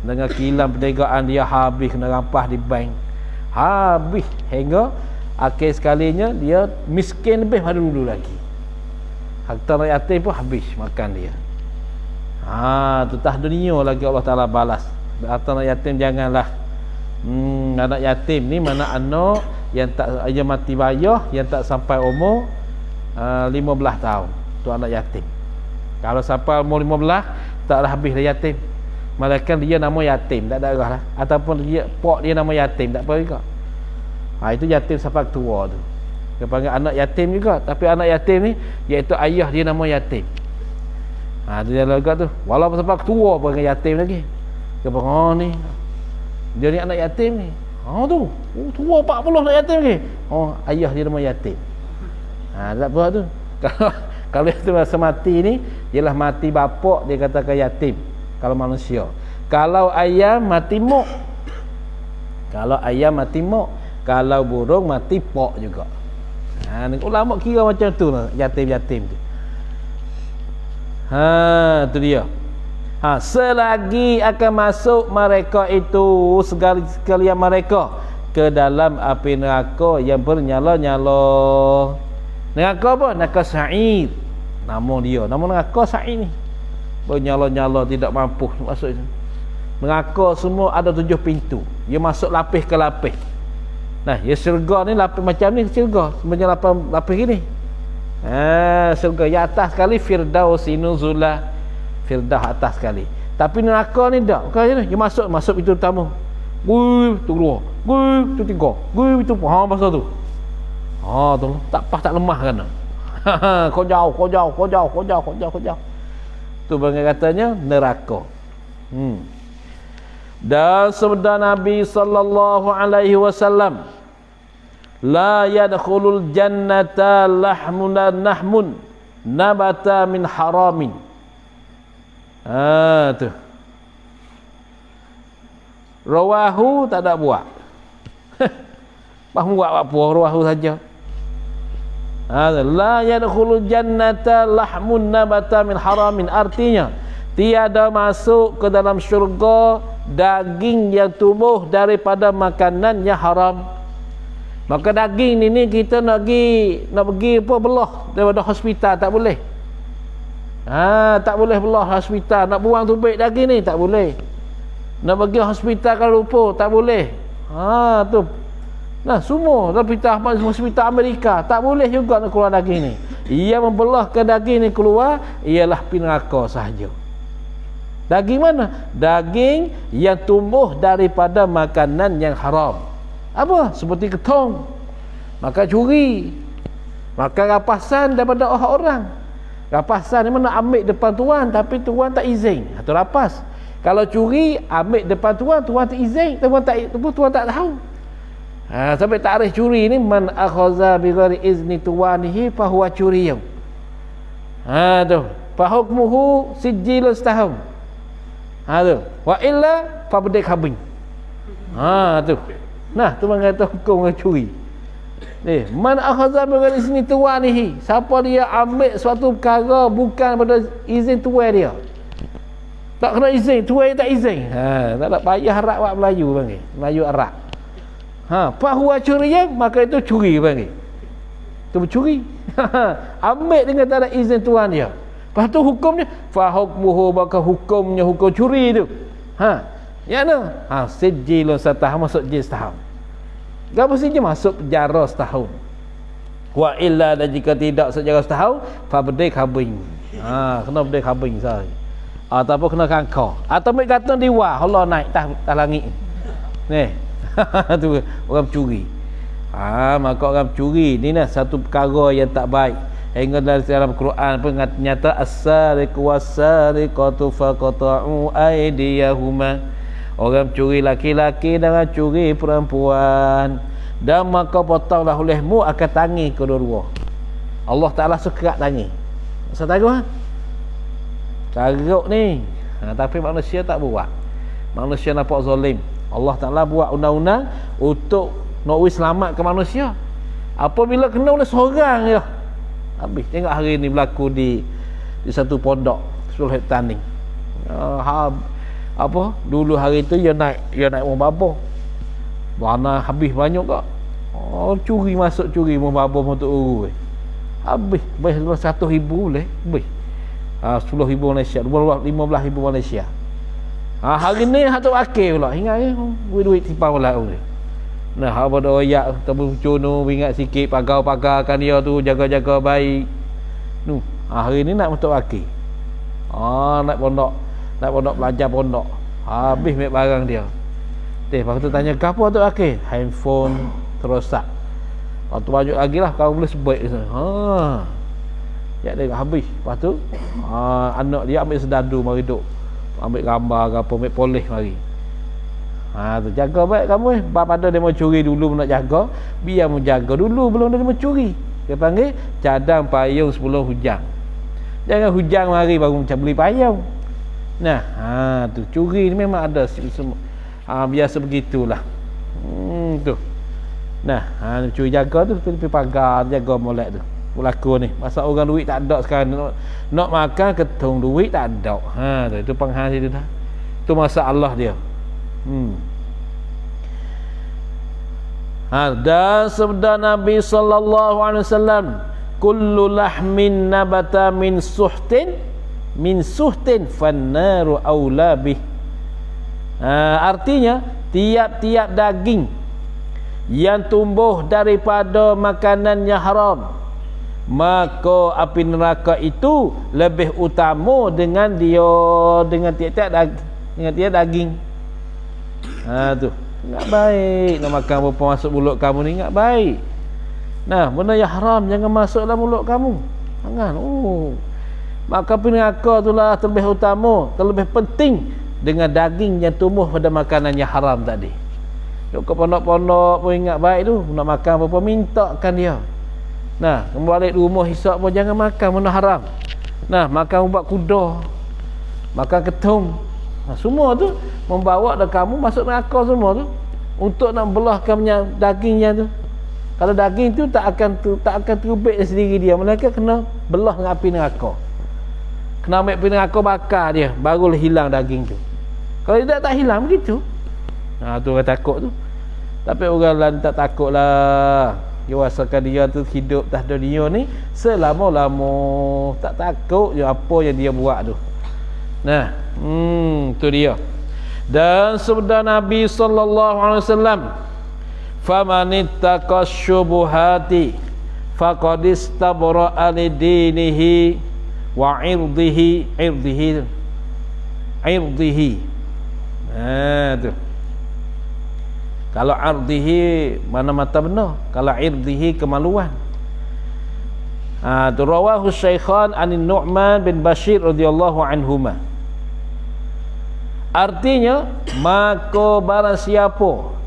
Dengan kilang perniagaan dia habis, kena rampas di bank. Habis hingga akhir sekalinya dia miskin lebih pada dulu lagi. Harta anak yatim pun habis makan dia. Tutah dunia lagi Allah Ta'ala balas. Harta anak yatim janganlah. Anak yatim ni mana anak yang tak yang mati bayah, yang tak sampai umur 15 tahun. Tu anak yatim. Kalau sampai umur 15 taklah habis dah yatim. Malaikat dia nama yatim, tak ada arah lah. Ataupun dia dia nama yatim, tak apa juga. Itu yatim sampai tua tu. Dia panggil anak yatim juga, tapi anak yatim ni iaitu ayah dia nama yatim. Dia juga tu. Walaupun sampai tua pun panggil yatim lagi. Dia panggil ni. Dia ni anak yatim ni. Tu. Tua 40 anak yatim lagi. Ayah dia nama yatim. Tak apa tu. Kalau itu masa mati ni, ialah mati bapak, dia katakan yatim. Kalau manusia. Kalau ayam mati mok. Kalau burung mati pok juga. Ulama kira macam tu lah, yatim-yatim tu. Tu dia. Selagi akan masuk mereka itu sekalian mereka ke dalam api neraka yang bernyala-nyala. Neraka apa? Neraka sa'id. Nama dia, nama neraka sa'id ni. Bernyala-nyala, tidak mampu masuk itu. Neraka semua ada 7 pintu. Dia masuk lapis ke lapis. Nah, ya syurga ni lapis macam ni, syurga sebenarnya lapis gini. Syurga yang atas sekali firdaus nuzula, firdaus atas sekali. Tapi neraka ni tak, bukan dia masuk pintu utama. Tu keluar. Tu tiga. Tu pasal tu. Tu tak pas tak lemah kan. Kau jauh. Tu bagi katanya neraka. Dan sabda Nabi sallallahu alaihi wasallam, la yadkhulul jannata nahmun nabata min haramin. Tu rawahu tak ada buat. Buat apa rawahu saja. La yadkhulul jannata lahmun nabata min haramin, artinya tiada masuk ke dalam syurga daging yang tumbuh daripada makanan yang haram. Maka daging ni kita nak pergi apa belah daripada hospital tak boleh. Tak boleh belah hospital, nak buang tubik daging ni tak boleh. Nak pergi hospital Kuala Lumpur tak boleh. Tu. Nah, semua hospital Amerika tak boleh juga nak keluar daging ni. Ia membelahkan daging ni keluar ialah api neraka sahaja. Daging mana? Daging yang tumbuh daripada makanan yang haram. Apa? Seperti ketong. Maka curi. Maka rapasan daripada orang. Rapasan ni mana ambil depan tuan tapi tuan tak izin. Itu rapas. Kalau curi ambil depan tuan tak izin, tuan tak tahu. Sampai tarikh curi ni, man akhaza bi ghairi izni tuwanihi fa huwa curiyun. Tu. Fa hukmuhu sijil setahun. Tu. Wa illa fa bedek habing. Tu. Nah, tu mengata hukum orang curi. Man akhaza bi ghairi izni tuwanihi, siapa dia ambil suatu perkara bukan pada izin tuan dia. Tak kena izin, tuan tak izin. Tak nak payah Arab buat Melayu panggil. Melayu Arab. Fahuwa curiyan, maka itu curi panggil. Itu mencuri. Ambil dengan tak ada izin tuan dia. Lepas tu hukumnya fahukmuhu, maka hukumnya hukum curi tu. Ya no. Sijilun setahun, masuk jil setahun. Gapo saja masuk penjara setahun. Wa illa, dan jika tidak sejarah setahun, fa bedek habing. Kena bedek habing sahaja. Ataupun kena kangkar. Atau ambil kata diwa, Allah naik tak langit. Ni. Tu orang curi. Maka orang curi ni lah satu perkara yang tak baik. Hingga dalam Quran pun nyata as-sariqu was-sariqatu faqata'u aydiyahuma. Orang curi laki-laki dan orang curi perempuan, dan maka potonglah olehmu akan tangi kedua-dua. Allah Taala suka tangi. Masa tahu caruk ni. Tapi manusia tak buat. Manusia nampak zalim. Allah Ta'ala buat undang-undang untuk nak selamat ke manusia. Apabila kena oleh seorang je, habis. Tengok hari ni berlaku di satu pondok 10 hektar ni. Dulu hari tu dia naik membabur. Warna habis banyak kak. Curi membabur untuk urus. Habis 100,000 boleh. Habis. 10,000 Malaysia, 15,000 Malaysia. Hari ni satu akhir pula. Ingat ya, duit tipau pula. Nah, apa dah oyak ataupun cuno ingat sikit pagar-pagarkan dia tu, jaga-jaga baik. Hari ni nak untuk akhir. Nak pondok belajar pondok. Habis ambil barang dia. Lepas tu tanya, apa tu akhir? Handphone terosak. Waktu banyak lagi lah kau boleh sebut ke sana. Ya dia habis. Lepas tu anak dia ambil sedadu mari duk. Ambil gambar ke apa, ambil polis mari. Tu jaga baik kamu pada dia mau curi dulu nak jaga, biar mu jaga dulu belum dia mau curi. Dia panggil cadang payung 10 hujang. Jangan hujang mari baru macam beli payung. Nah, tu curi ni memang ada semua. Biasa begitulah. Tu. Nah, curi jaga tu pergi pagar jaga molek tu. Berlaku ni. Masa orang duit tak ada sekarang nak makan ketung duit tak ada. Itu penghasil tu dah. Itu masalah dia. Dan sabda Nabi sallallahu alaihi wasallam, kullu lahmin nabata min suhtin fannaru aula bih. Artinya tiap-tiap daging yang tumbuh daripada makanan yang haram, maka api neraka itu lebih utama dengan tiap-tiap daging. Tu enggak baik nak makan apa masuk mulut kamu ni, enggak baik. Nah, benda yang haram jangan masuk dalam mulut kamu. Jangan. Maka api neraka itulah terlebih utama, terlebih penting dengan daging yang tumbuh pada makanan yang haram tadi. Duk ke pondok-pondok pun ingat baik tu, nak makan apa-apa mintakan dia. Nah, balik rumah hisap pun jangan makan benda haram. Nah, makan ubat kuda, makan ketum. Semua tu membawa dah kamu masuk neraka semua tu, untuk nak belahkan dagingnya tu. Kalau daging tu tak akan terubik sendiri dia, melainkan kena belah dengan api neraka. Kena ambil api neraka bakar dia, barulah hilang daging tu. Kalau tidak tak hilang begitu. Tu orang takut tu. Tapi orang lain tak takut lah. Dia rasakan dia tu hidup atas dunia ni selama-lama, tak takut je apa yang dia buat tu. Nah, tu dia. Dan sabda Nabi sallallahu alaihi wasallam, famanittaqa syubuhati faqad istabra'a li dinihi wa 'irdihi. Tu. Kalau 'irdihi mana mata benar, kalau 'irdihi kemaluan. Tu rawahu Syaikhan an Nu'man bin Bashir radhiyallahu anhuma. Artinya, maka barang siapa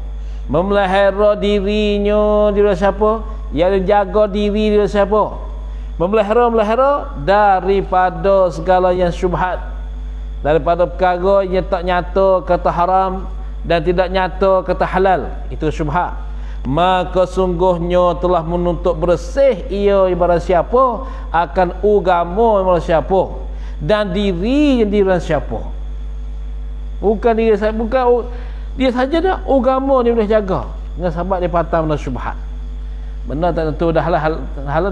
memelihara dirinya siapa, yang jaga diri dia siapa, memelihara daripada segala yang syubhat, daripada perkara yang tak nyata kata haram dan tidak nyata kata halal, itu syubhat, maka sungguhnya telah menuntut bersih ia barang siapa akan agama barang siapa dan diri siapa. Bukan dia saja dah, agama dia boleh jaga dengan sebab dia patah benda syubhat. Benda tak tentu dah halal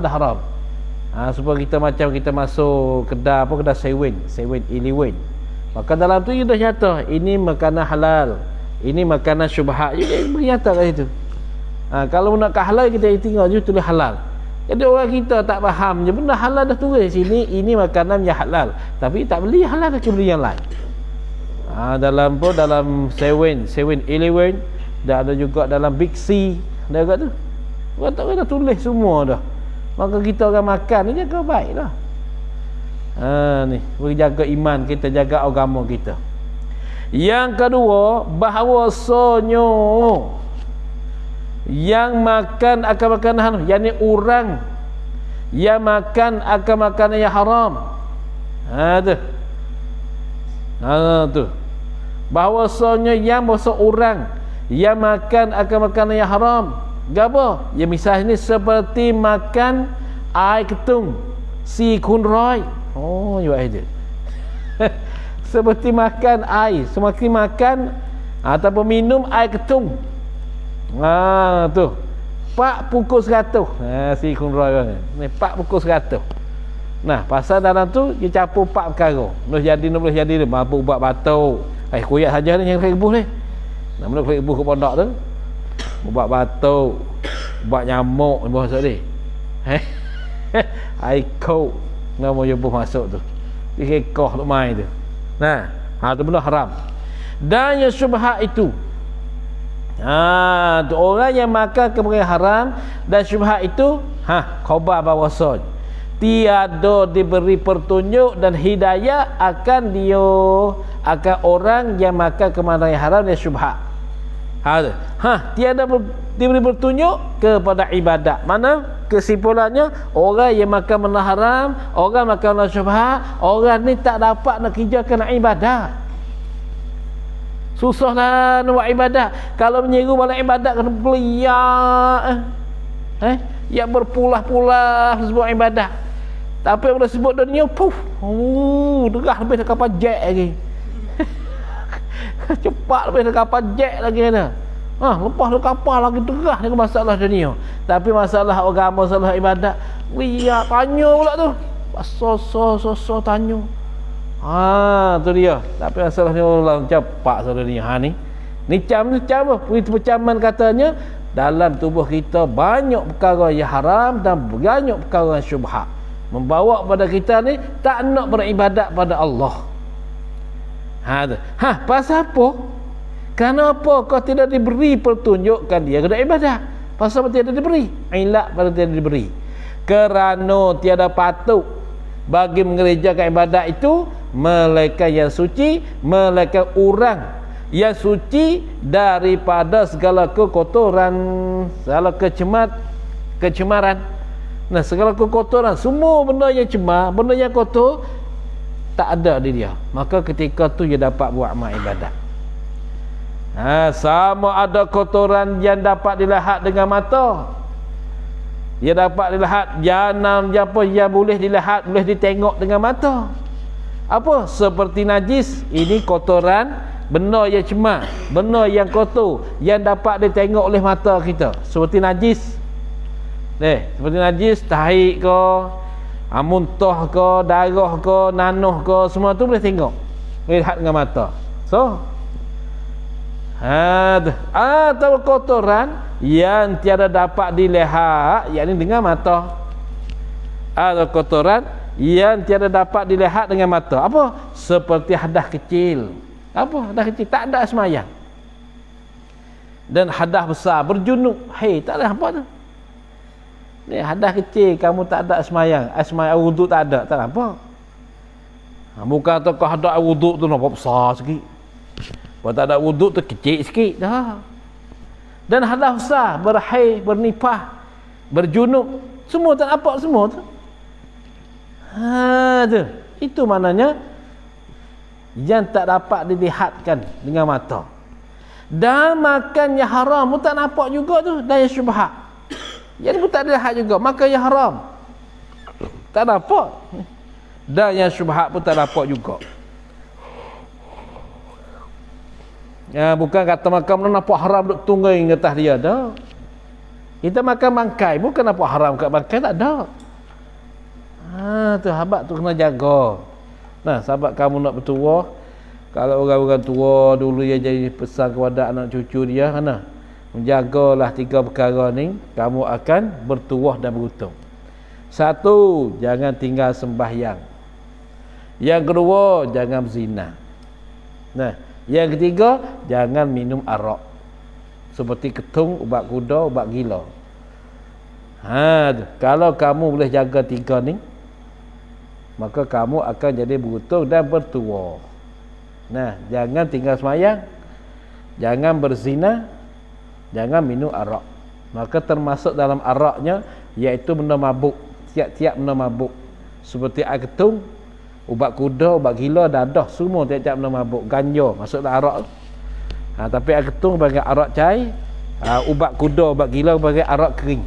dah haram. Supaya kita macam kita masuk kedai kedai 7-Eleven. Maka dalam tu dia dah nyata ini makanan halal, ini makanan syubhat. Dia nyata kat situ. Kalau nak ke halal kita tengok je tulis halal. Jadi orang kita tak faham je benda halal dah tulis sini ini makanan yang halal, tapi tak beli halal, dah beli yang lain. Dalam 7-Eleven, dah ada juga dalam Big C, ada kat tu. Orang tak kena tulis semua dah. Maka kita orang makan ni jaga baik dah. Ni, beri jaga iman kita, jaga agama kita. Yang kedua, bahawasanya yang makan akan makanan, yakni orang yang makan akan makanan yang haram. Tu. Bahawasanya yang orang yang makan akan makanan yang haram. Gapo? Ya misalnya ni seperti makan air ketung, si kunroy. You ada. Seperti makan air, semakin makan ataupun minum air ketung. Tu. 4 pukul 100. Si kunroy ni 4 pukul 100. Nah, pasal dalam tu dia campur 4 perkara. Boleh jadi dia mampu ubat batuk. Koyak saja ni yang rebuh ni. Nak mula rebuh ke pondok tu. Ubat batuk, ubat nyamuk ni masuk ni. Air kau nama rebuh masuk tu. Dia kekoh duk main tu. Nah, tu benda haram. Dan yang syubhat itu. Tu orang yang makan perkara haram dan syubhat itu, khabar bahawasanya tiada diberi petunjuk dan hidayah akan orang yang makan kemana yang haram dan syubhat. Tiada diberi petunjuk kepada ibadat. Mana kesimpulannya, orang yang makan benda haram, orang makan benda syubhat, orang ni tak dapat nak kerjakan ibadat. Susahlah nak buat ibadat. Kalau menyeru balik ibadat kena beliak. Yang berpulah-pulah sebab ibadat. Tapi bila sebut dunia, derah lebih dekat kapal jet lagi. Cepat lebih dekat kapal jet lagi kena. Lepas lu kapal lagi terah dengan masalah dunia. Tapi masalah agama, masalah ibadat, dia tanya pula tu. So tanya. Tu dia. Tapi masalah ni orang cepat saudara ni. Ni cam apa? Percaman katanya dalam tubuh kita banyak perkara yang haram dan banyak perkara yang syubhat. Membawa pada kita ni tak nak beribadat pada Allah. Pasal apa? Kenapa kau tidak diberi pertunjukkan dia kena ibadat? Pasal apa tidak diberi? Ilat pada tidak diberi. Kerana tiada patut bagi mengerjakan ibadat itu melainkan yang suci, melainkan orang yang suci daripada segala kekotoran, segala kecemaran. Nah, segala kekotoran, semua benda yang cemar, benda yang kotor tak ada di dia. Maka ketika tu dia dapat buat amal ibadat. Sama ada kotoran yang dapat dilihat dengan mata, dia dapat dilihat janam apa yang boleh dilihat, boleh ditengok dengan mata. Apa? Seperti najis, ini kotoran, benda yang cemar, benda yang kotor yang dapat ditengok oleh mata kita. Seperti najis. Seperti najis, tahi ke, muntah ke, darah ke, nanuh ke, semua tu boleh tengok, boleh lihat dengan mata. So atau kotoran yang tiada dapat dilihat, yakni dengan mata. Atau kotoran yang tiada dapat dilihat dengan mata. Apa? Seperti hadas kecil. Apa? Hadas kecil tak ada semayang. Dan hadas besar berjunub. Tak ada apa tu. Ni hadas kecil kamu tak ada semayang. Semayang wuduk tak ada. Tak ada apa. Bukan tu kau hadas wuduk tu nampak besar sikit. Kalau tak ada wuduk tu kecil sikit dah. Dan hadas besar, berhaid, bernipah, berjunub, semua tak nampak semua tu. Itu maknanya yang tak dapat dilihatkan dengan mata. Dan makan yang haram pun tak nampak juga tu, dan yang syubhat. Yang pun tak dilihat juga, makan yang haram tak nampak. Dan yang syubhat pun tak nampak juga. Bukan kata makan nampak haram duk tunggai ke atas dia dah. Kita makan bangkai bukan nampak haram kat bangkai, tak ada. Tu sahabat tu kena jaga. Nah, sahabat kamu nak bertuah, kalau orang-orang tua dulu yang jadi pesan kepada anak cucu dia, menjagalah 3 perkara ni, kamu akan bertuah dan beruntung. 1, jangan tinggal sembahyang. Yang kedua, jangan berzina. Yang ketiga, jangan minum arak seperti ketung, ubat kuda, ubat gila. Kalau kamu boleh jaga 3 ni, maka kamu akan jadi beruntung dan bertuah. Jangan tinggal semayang, jangan berzina, jangan minum arak. Maka termasuk dalam araknya iaitu benda mabuk, tiap-tiap benda mabuk, seperti air ketung, ubat kuda, ubat gila, dadah, semua tiap-tiap benda mabuk. Ganja masuk dalam arak tu. Tapi air ketung bagi arak cair, ubat kuda, ubat gila bagi arak kering.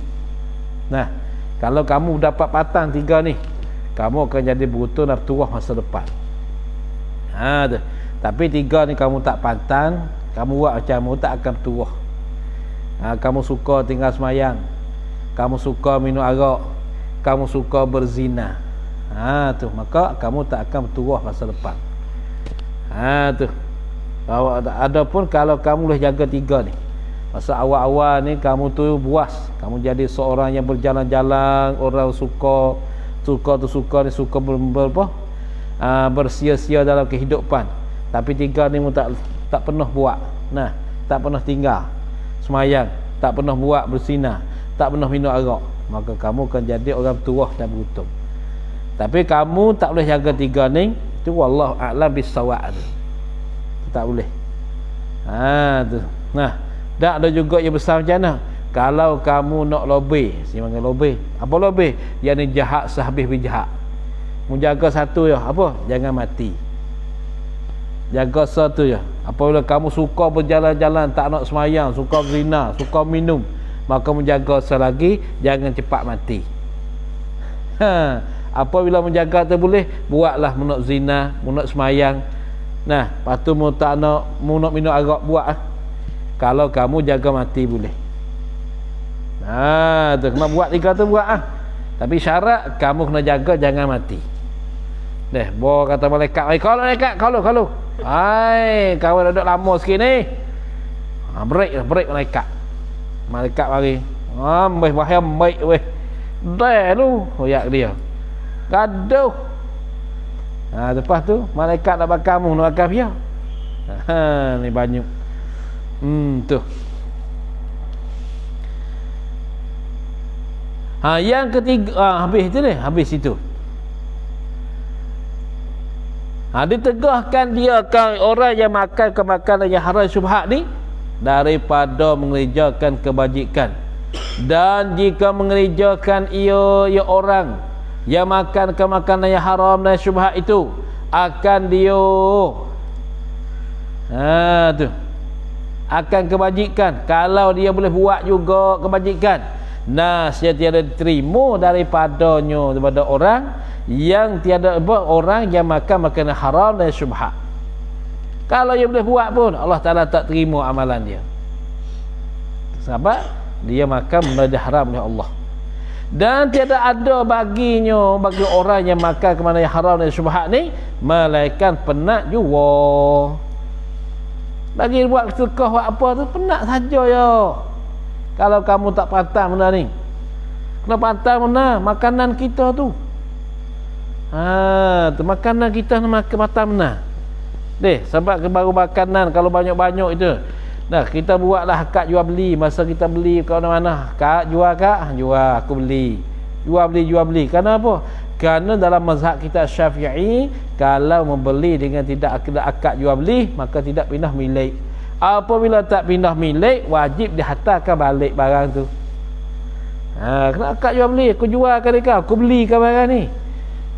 Kalau kamu dapat patang 3 ni, kamu akan jadi beruntung dan bertuah masa depan. Tapi 3 ni kamu tak pantang, kamu buat macam kamu tak akan bertuah. Kamu suka tinggal semayang, kamu suka minum arak, kamu suka berzina, maka kamu tak akan bertuah masa depan. Adapun kalau kamu boleh jaga 3 ni, masa awal-awal ni kamu tu puas, kamu jadi seorang yang berjalan-jalan, orang suka bersia-sia dalam kehidupan. Tapi 3 ni tak pernah buat. Tak pernah tinggal semayang, tak pernah buat berzina, tak pernah minum arak, maka kamu akan jadi orang tuah dan beruntung. Tapi kamu tak boleh jaga 3 ni, itu wallahu a'lam bis-shawab. Tak boleh. Tak ada juga yang besar macam mana. Kalau kamu nak lobe, simangan lobe. Apa lobe? Yang ni jahat sehabis berjahat. Menjaga satu ya, apa? Jangan mati. Jaga satu ya. Apabila kamu suka berjalan-jalan, tak nak semayang, suka berzina, suka minum, maka menjaga selagi, jangan cepat mati. Apabila menjaga tu boleh, buatlah mu nak zina, mu nak semayang. Lepas tu mu tak nak, mu nak minum arak, buat. Kalau kamu jaga mati boleh. Tu kena buat 3 tu buat ah. Tapi syarat kamu kena jaga jangan mati. Deh, kata malaikat, kalau malaikat, kalau. Ai, kau dah duduk lama sikit ni. Break malaikat. Malaikat mari. Amboi bahaya baik weh. Dah lu, hoyak dia. Gaduh. Lepas tu malaikat nak bakar kamu, nak bakar dia. Ni banyak. Tu. Yang ketiga, habis tu ni, habis itu. Ditegahkan dia kan orang yang makan ke makanan yang haram syubhat ni daripada mengerjakan kebajikan. Dan jika mengerjakan ia orang yang makan ke makanan yang haram dan syubhat itu, akan dia tu akan kebajikan. Kalau dia boleh buat juga kebajikan, dia tiada diterima daripadanya daripada orang yang tiada orang yang makan makanan haram dan syubhat. Kalau dia boleh buat pun Allah Ta'ala tak terima amalan dia. Sebab dia makan benda haram oleh Allah. Dan tiada ada bagi orang yang makan ke mana yang haram dan syubhat ni melainkan penat juga. Bagi buat sedekah buat apa tu penat saja ya. Kalau kamu tak pantang benda ni, kena pantang benda makanan kita tu. Tu makanan kita nak makan pantang benda. Sebab baru makanan kalau banyak-banyak itu. Kita buatlah akad jual beli. Masa kita beli ke mana-mana, kak jual aku beli. Jual beli. Kenapa? Kerana dalam mazhab kita Syafi'i, kalau membeli dengan tidak ada akad jual beli, maka tidak pindah milik. Apabila tak pindah milik, wajib dihantarkan balik barang tu. Kena akad jual beli, aku jual ke kau, aku belikan barang ni.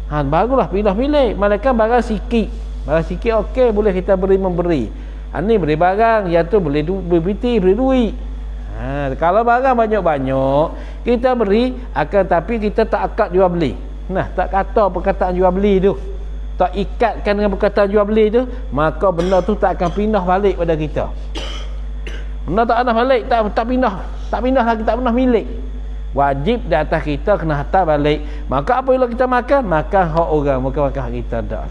Barulah pindah milik. Malaikat barang sikit okey, boleh kita memberi. Ni beri barang, yang tu boleh beri duit. Kalau barang banyak-banyak kita beri, tapi kita tak akad jual beli. Tak kata perkataan jual beli tu, tak ikatkan dengan perkataan jual beli tu, maka benda tu tak akan pindah balik pada kita. Benda tak pindah balik, tak pindah lagi, tak pindah milik. Wajib di atas kita kena hantar balik. Maka apabila kita makan hak orang, makan hak kita dak.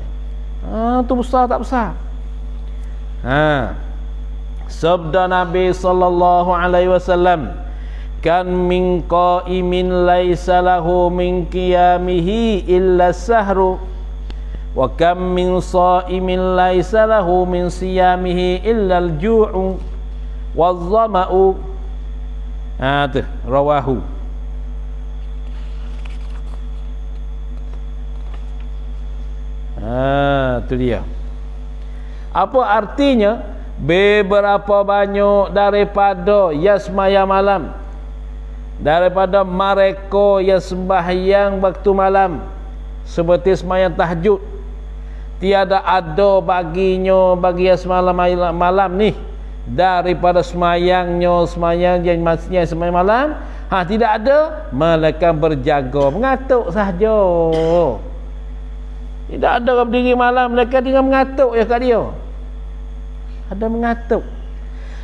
Tu besar tak besar. Sabda Nabi sallallahu alaihi wasallam, kan min qaimin laisa lahu min qiyamihi illa sahru wa kam min shaimin laisa lahu min siyamihi illa al-ju'u waz-zama'u. Tu rawahu. Tu dia. Apa artinya? Beberapa banyak daripada yang sembahyang malam, daripada mereka yang sembahyang waktu malam seperti sembahyang tahajud, tiada ada baginya bagi yang semalam malam ni daripada sembahyang yang maksudnya sembahyang malam, tidak ada, melainkan berjaga mengatuk sahaja. Tidak ada orang berdiri malam, mereka tinggal mengatuk je kat dia. Ada mengatuk.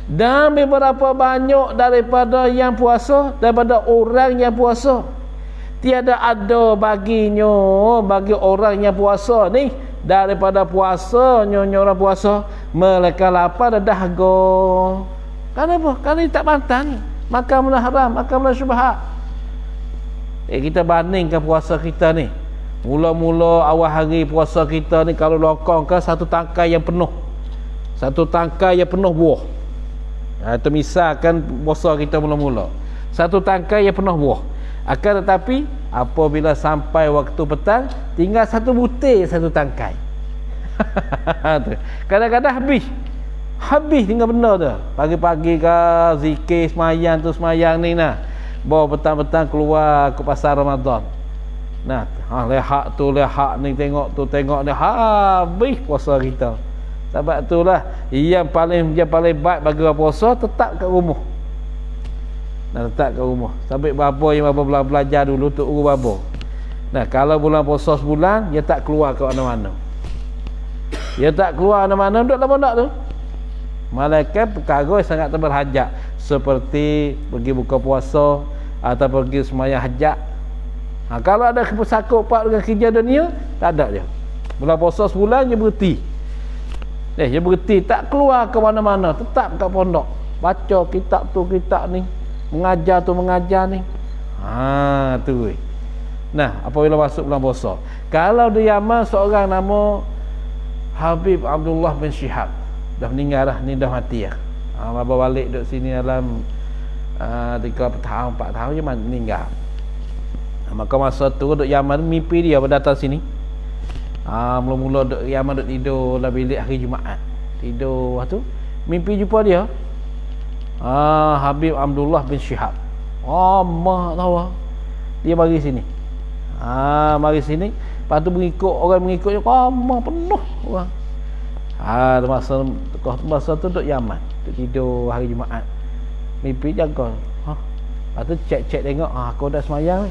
Dan beberapa banyak daripada yang puasa, daripada orang yang puasa, tiada ada baginya bagi orang yang puasa ni daripada puasa orang puasa melainkan lapar dan dahaga. Kenapa? Kerana dia tak pantang makan benda haram, makan benda syubhat. Kita bandingkan puasa kita ni, mula-mula awal hari puasa kita ni, kalau lokongkan satu tangkai yang penuh, buah. Misalkan puasa kita mula-mula satu tangkai yang penuh buah. Akan tetapi apabila sampai waktu petang, tinggal satu butir satu tangkai. Kadang-kadang habis tinggal benda tu. Pagi-pagi ke zikir semayang ni bawa petang-petang keluar ke pasar Ramadan. Lehak ni tengok ni, habis puasa kita. Sebab itulah yang paling baik bagi orang puasa tetap kat rumah. Tetap kat rumah. Sampai bapa yang belajar dulu tu guru bapa. Kalau bulan puasa sebulan, dia tak keluar ke mana-mana. Duduk dalam pondok tu. Malaikat perkara yang sangat berhajat, seperti pergi buka puasa atau pergi sembahyang hajat. Kalau ada sakut pak dengan kerja dunia, tak ada dia. Bulan puasa sebulan dia berhenti. Dia berhenti, tak keluar ke mana-mana, tetap kat pondok. Baca kitab tu kitab ni, mengajar tu mengajar ni. Tu. Nah, apabila masuk bulan puasa. Kalau di Yaman seorang nama Habib Abdullah bin Syihab, dah meninggal dah, ni dah mati ya. Bapa balik duduk sini dalam 3 tahun 4 tahun je meninggal. Maka masa tu duduk Yaman, mimpi dia berdatang sini. Mula-mula duduk Yaman, duduk tidur dalam bilik hari Jumaat. Tidur tu mimpi jumpa dia. Habib Abdullah bin Syihab. Mak tahu dia mari sini. Mari sini. Lepas tu orang mengikutnya, mak penuh orang. Masa tu duduk Yaman, duduk tidur hari Jumaat. Mimpi jaga. Lepas tu cek tengok, aku dah semayang.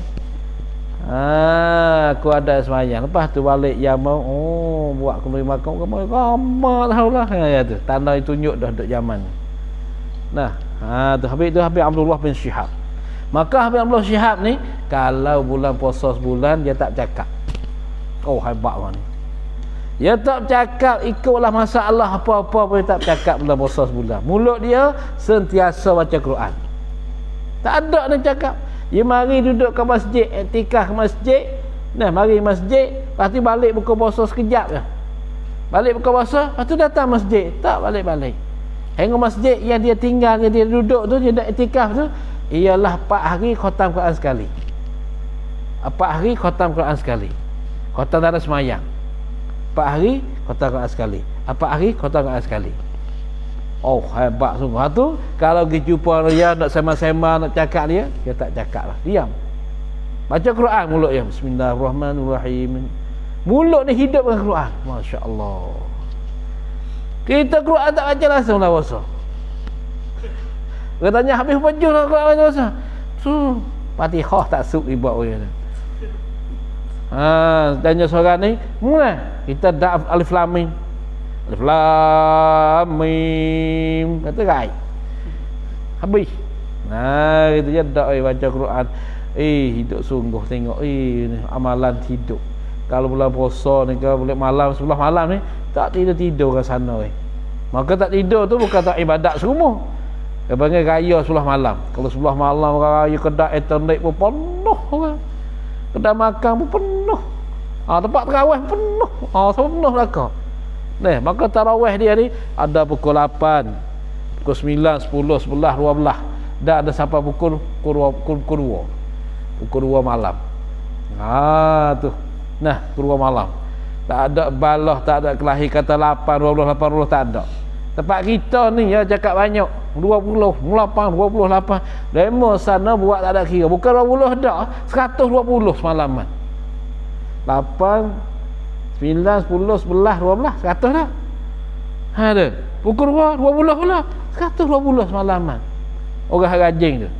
Aku ada semayang. Lepas tu balik Yaman, buat kembali makan. Mak tahulah. Tu tanda itu tunjuk dah duduk Yaman. Nah, tu Habib Abdullah bin Syihab. Maka Habib Abdullah Syihab ni, kalau bulan puasa sebulan dia tak cakap. Hebat man. Dia tak cakap, ikutlah masalah apa-apa pun dia tak cakap bulan puasa sebulan. Mulut dia sentiasa baca Quran. Tak ada dia cakap. Dia mari duduk ke masjid, iktikaf ke masjid. Nah, mari masjid, lepas tu balik buka puasa sekejap je. Balik buka puasa, lepas tu datang masjid. Tak balik-balik. Hingga masjid yang dia tinggal, yang dia duduk tu, dia nak iktikaf tu, ialah 4 hari khatam Quran sekali. 4 hari khatam Quran sekali. Khatam tak ada semayang. 4 hari khatam Quran sekali. 4 hari khatam Quran sekali. Hebat sungguh. Tu kalau pergi jumpa dia nak sema-sema, nak cakap dia tak cakap lah, diam. Baca Quran mulut dia, Bismillahirrahmanirrahim. Mulut ni hidup dengan Quran. Masya-Allah. Kita Quran tak baca langsung lah puasa. Dia tanya habis baju lah Quran baca puasa. Fatihah tak suk dibuat orang tu. Tanya seorang ni, mula kita dah alif lam mim. Alif lam mim. Kata right. Habis. Kita je dak baca Quran. Hidup sungguh tengok ni amalan hidup. Kalau bulan puasa ni, kalau boleh malam sebelah malam ni, tak tidur kat sana Maka tak tidur tu bukan tak ibadat semua. Dia panggil raya sebelah malam. Kalau sebelah malam raya kedai internet pun penuh orang. Kedai makan pun penuh. Tempat tarawih penuh. Semua penuh belakang. Maka tarawih dia ni ada pukul 8, pukul 9, 10, 11, 12. Dah ada sampai pukul 2. Pukul 2 malam. Tu. Pukul 2 malam. Tak ada balah, tak ada kelahi kata 8, 12, 80 tak ada. Tempat kita ni ya cakap banyak. 20, 8, 28. Demo sana buat tak ada kira. Bukan 20 dah, 120 semalaman. 8, 9, 10, 11, 12, 100 dah. Ada. Pukul 2, 20 pula. 120 semalaman. Orang rajin tu.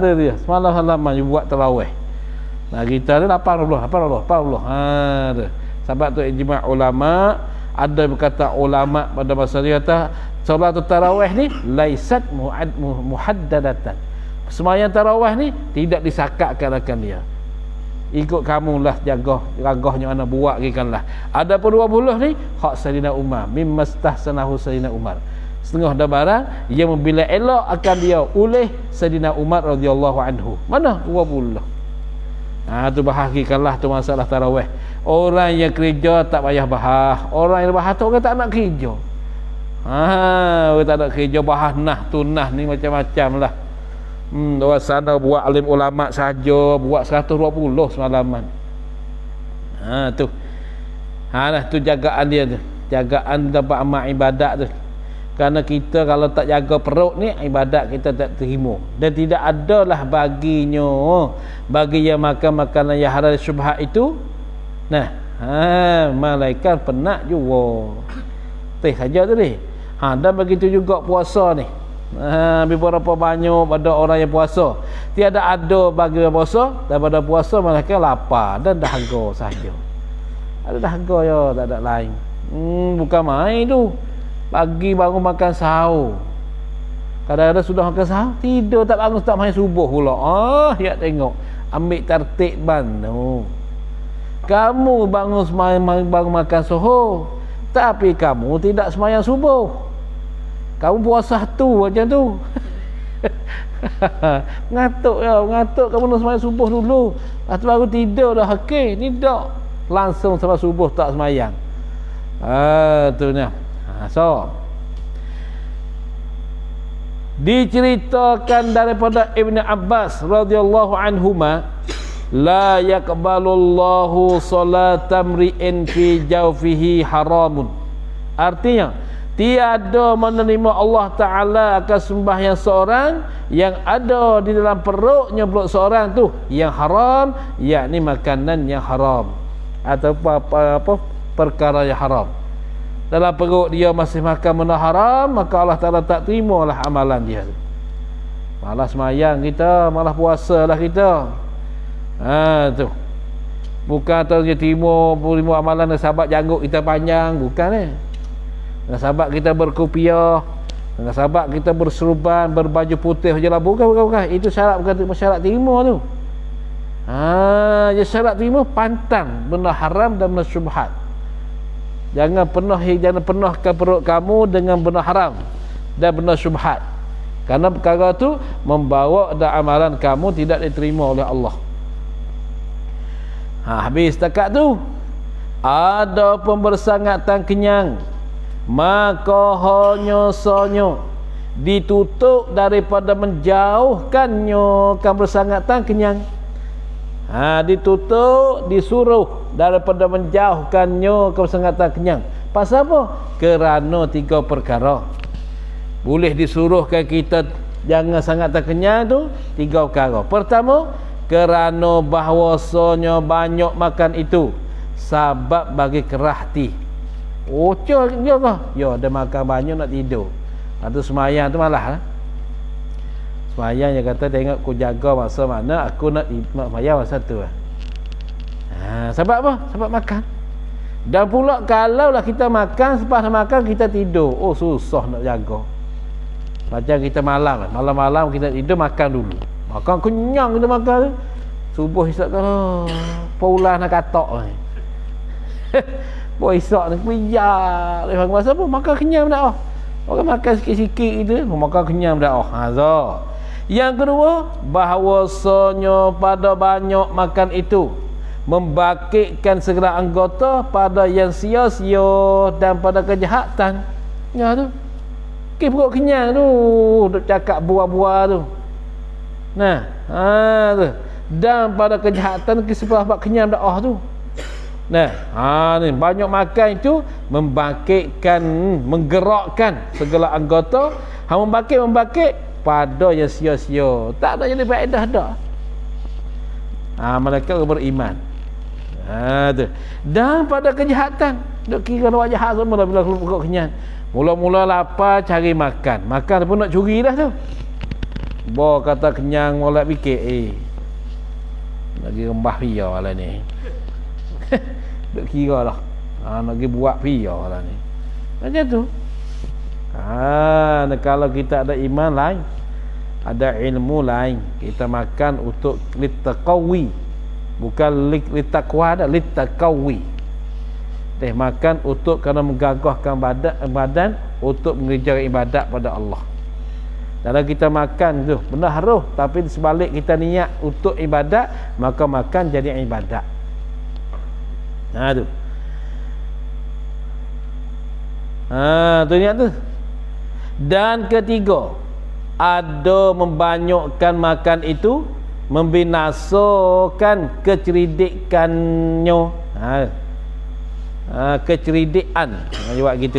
Tu dia. Semalam-malaman dia buat tarawih. Kita ni 80. Tu. Sebab tu ijma' ulama, ada berkata ulama pada masa dia kata solat tarawih ni laisat muhaddadatan. Sembahyang tarawih ni tidak disakatkan akan dia. Ikut kamulah jagahnya ana buat gikanlah. Adapun 20 ni hak Sayyidina Umar, mimmastahsanahu Sayyidina Umar. Setengah dah barang yang membila elok akan dia oleh Sayyidina Umar radhiyallahu anhu. Mana 20? Tu bahagikanlah tu masalah tarawih. Orang yang kerja tak payah bahas. Orang yang bahas tu orang tak nak kerja. Orang tak nak kerja bahas nah ni macam-macam lah. Orang sana buat alim ulama saja buat 120 semalaman. Tu. Tu jagaan dia tu. Jagaan tempat amal ibadat tu. Kerana kita kalau tak jaga perut ni, ibadat kita tak terima. Dan tidak adalah bagi yang makan makanan yang haram syubhat itu. Malaikat penat juga. Saja tu ni. Dan begitu juga puasa ni. Beberapa banyak pada orang yang puasa. Tiada ada bagi yang puasa, daripada puasa malaikat lapar dan dahaga sahaja. Ada dahaga ya, tak ada lain. Bukan main tu. Pagi bangun makan sahur. Kadang-kadang sudah makan sahur, tidur tak bangun, tak main subuh pula. Ya tengok. Ambil tertib banu. Kamu bangun bangun makan sahur, tapi kamu tidak semayang subuh. Kamu puasa tu macam tu. Ngantuk kamu nak semayang subuh dulu. Lepas tu baru tidur dah. Okey, tidak. Langsung sampai subuh tak semayang. Tu ni. So diceritakan daripada Ibn Abbas radhiyallahu anhuma, la yaqbalullahu salatam ri'in fi jawfihi haramun. Artinya tiada menerima Allah Ta'ala akan sembahyang seorang yang ada di dalam perutnya pula seorang tu yang haram, yakni makanan yang haram atau apa perkara yang haram. Dalam perut dia masih makan benda haram, maka Allah Ta'ala tak terimalah amalan dia. Malah semayang kita, malah puasa lah kita. Tu. Bukan tahu dia terima amalan sahabat janggut kita panjang, bukan dengan sahabat kita berkopiah, dengan sahabat kita berseruban, berbaju putih je lah, bukan. Itu syarat, bukan syarat terima tu. Syarat terima pantang benda haram dan benda syubhat. Jangan penuhkan perut kamu dengan benda haram dan benda syubhat, kerana perkara tu membawa dan amalan kamu tidak diterima oleh Allah. Habis setakat tu. Ada pun bersangatan kenyang, maka hanya ditutup daripada menjauhkannya kan bersangatan kenyang. Ditutup, disuruh daripada menjauhkannya kebersangatan kenyang. Pasal apa? Kerana 3 perkara. Boleh disuruhkan kita jangan sangatan kenyang tu 3 perkara. Pertama, kerana bahawasanya banyak makan itu sebab bagi kerah hati. Ocol dia kah? Ya, dia makan banyak nak tidur. Atau semayang tu malah lah. Semayang dia kata tengok aku jaga masa mana aku nak semayang masa tu lah. Sebab apa? Sebab makan. Dan pula kalau lah kita makan, selepas makan kita tidur, susah nak jaga. Macam kita malam kita tidur, makan dulu. Makan kenyang kita makan tu. Subuh isyak kalau paulah nak katok ni. Buat isyak ni kuyak. Masa apa? Makan kenyang dah. Orang makan sikit-sikit gitu, makan kenyang dah. Yang kedua, bahawasanya pada banyak makan itu membangkitkan segala anggota pada yang sia-sia dan pada kejahatan. Ya tu. Perut kenyang tu, duk cakap buah-buah tu. Tu. Dan pada kejahatan sebab kenyang dah tu. Ni banyak makan itu membangkitkan, menggerakkan segala anggota. Membangkit pada yang sia-sia. Tak ada jadi faedah dah. Mereka beriman. Tu. Dan pada kejahatan, duk kira nak jahat semua bila perut kenyang. Mula-mula lapar cari makan. Makan pun nak curi dah tu. Bawa kata kenyang molek fikir lagi rembah pia lah ni. Duk kira lah. Nak pergi buat pia lah ni. Macam tu. Kalau kita ada iman lain, ada ilmu lain, kita makan untuk litaqawi, bukan litaqwa, ada litaqawi. Makan untuk kerana menggagahkan badan untuk mengerjakan ibadat pada Allah. Kalau kita makan tu benda haram, tapi sebalik kita niat untuk ibadat, maka makan jadi ibadat. Tu. Tu niat tu. Dan ketiga, ada membanyakkan makan itu membinasakan keceridikannya. Keceridikan dia buat gitu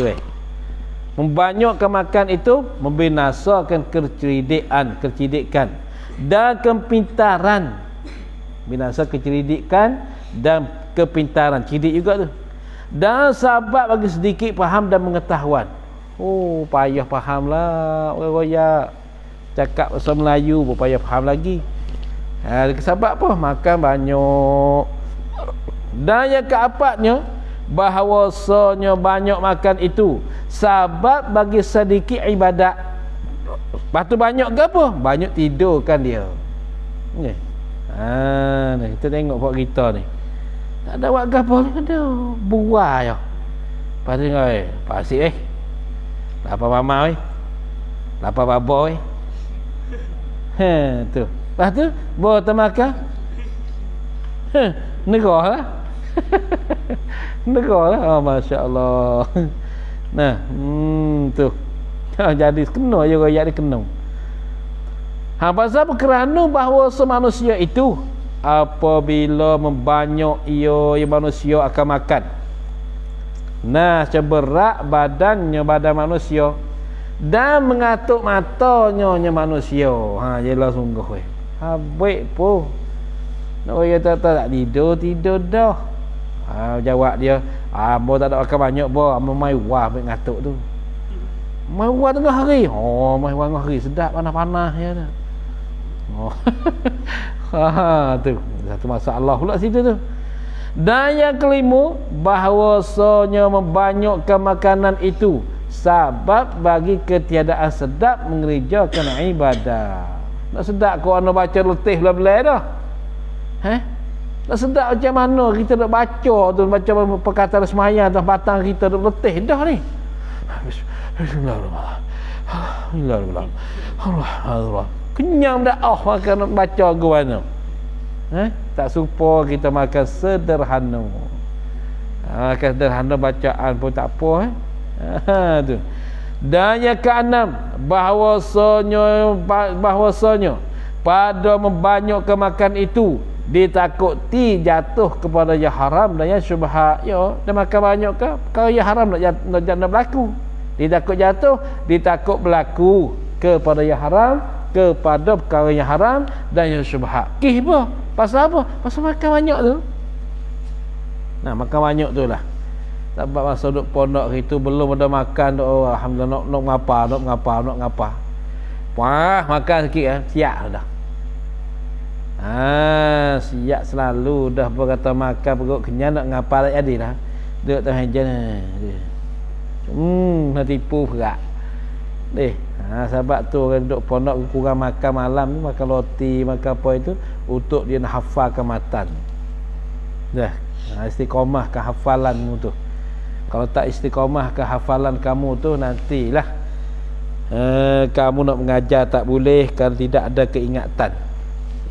membanyakkan makan itu membinasakan keceridikan dan kepintaran. Binasa keceridikan dan kepintaran, cerdik juga tu. Dan sahabat bagi sedikit faham dan pengetahuan. Payah faham lah orang royak cakap bahasa Melayu, payah faham lagi. Sebab apa? Makan banyak. Dan yang keempatnya, bahawasanya banyak makan itu sebab bagi sedikit ibadat. Lepas tu banyak ke apa? Banyak tidur kan dia. Ni. Ni kita tengok buat kita ni. Tak ada buat gapo ni ada. Buah je. Lepas tu tengok pasik lapar mama lapar baba tu. Lepas tu bawa termakan. Negah lah. Negah lah. Oh, Masya Allah. Nah, tu. Jadi kena je rakyat dia kena. Pasal apa? Kerana bahawa manusia itu apabila membanyak ia manusia akan makan. Nah, seberat badannya badan manusia dan mengatuk matanya manusia. Jelah sungguh habis pun. Nak kata tak tidur dah. Jawab dia, bo tak ada makan banyak bo, mai wah ambil ngatuk tu. Mai wah tengah hari. Mai wah tengah hari sedap panas-panas ya dah. Tu satu masalah pula situ tu. Dan yang kelima, bahawasanya membanyakkan makanan itu sebab bagi ketiadaan sedap mengerjakan ibadah. Nak sedap kau nak baca letih belah-belah dah. Nak sedap macam mana kita nak baca tu, baca perkataan semayang atas batang kita nak letih dah ni. Bismillahirrahmanirrahim. Kenyang dah makan nak baca ke mana. Tak serupa kita makan sederhana. Makan sederhana bacaan pun tak apa tu. Dan yang keenam, bahawasanya pada membanyakkan makan itu ditakuti jatuh kepada yang haram dan yang syubhat. Ya, dia makan banyak ke perkara yang haram nak berlaku. Ditakut jatuh, ditakut berlaku kepada yang haram, kepada perkara yang haram dan yang syubhat. Apa? Pasal apa? Pasal makan banyak tu. Nah, makan banyak tu lah. Sebab masa duduk pondok itu belum ada makan tu, alhamdulillah nak ngapa. Wah, makan sikit siap dah. Siap selalu dah berkata makan perut kenyang nak ngapa tak jadi dah. Duduk atas meja nak tipu berat. Sebab tu orang duduk pondok kurang makan malam ni, makan roti, makan apa itu untuk dia nak hafalkan matan. Istiqamah ke hafalanmu tu. Kalau tak istiqamah ke hafalan kamu tu, nantilah kamu nak mengajar tak boleh kerana tidak ada keingatan.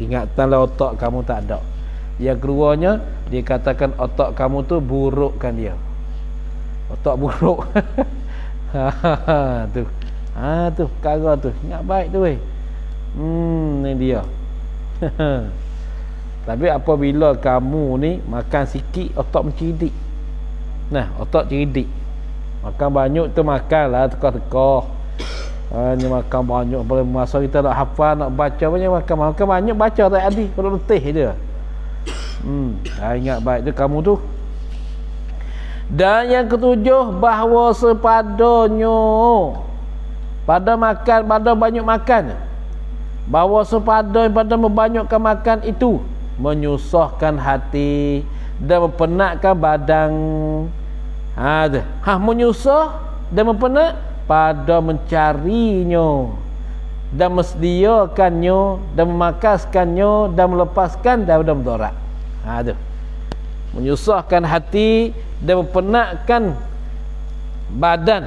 Ingatanlah otak kamu tak ada. Yang keduanya, dia katakan otak kamu tu buruk kan dia. Otak buruk. Tu. Tu perkara tu. Ingat baik tu ni dia. Tapi apabila kamu ni makan sikit, otak menceridik. Otak cerdik. Makan banyak tu makanlah teka-teka. Ni makan banyak pada masa kita nak hafal, nak baca makan banyak baca tak ada, kalau letih dia. Ingat baik tu kamu tu. Dan yang ketujuh, bahawa sepadanya pada makan, pada banyak makan, bahawa pada membanyakkan makan itu menyusahkan hati dan mempenatkan badan. Menyusah dan mempenat pada mencarinya dan mesediakannya dan memakaskannya dan melepaskan daripada mudarat. Tu. Menyusahkan hati dan mempenatkan badan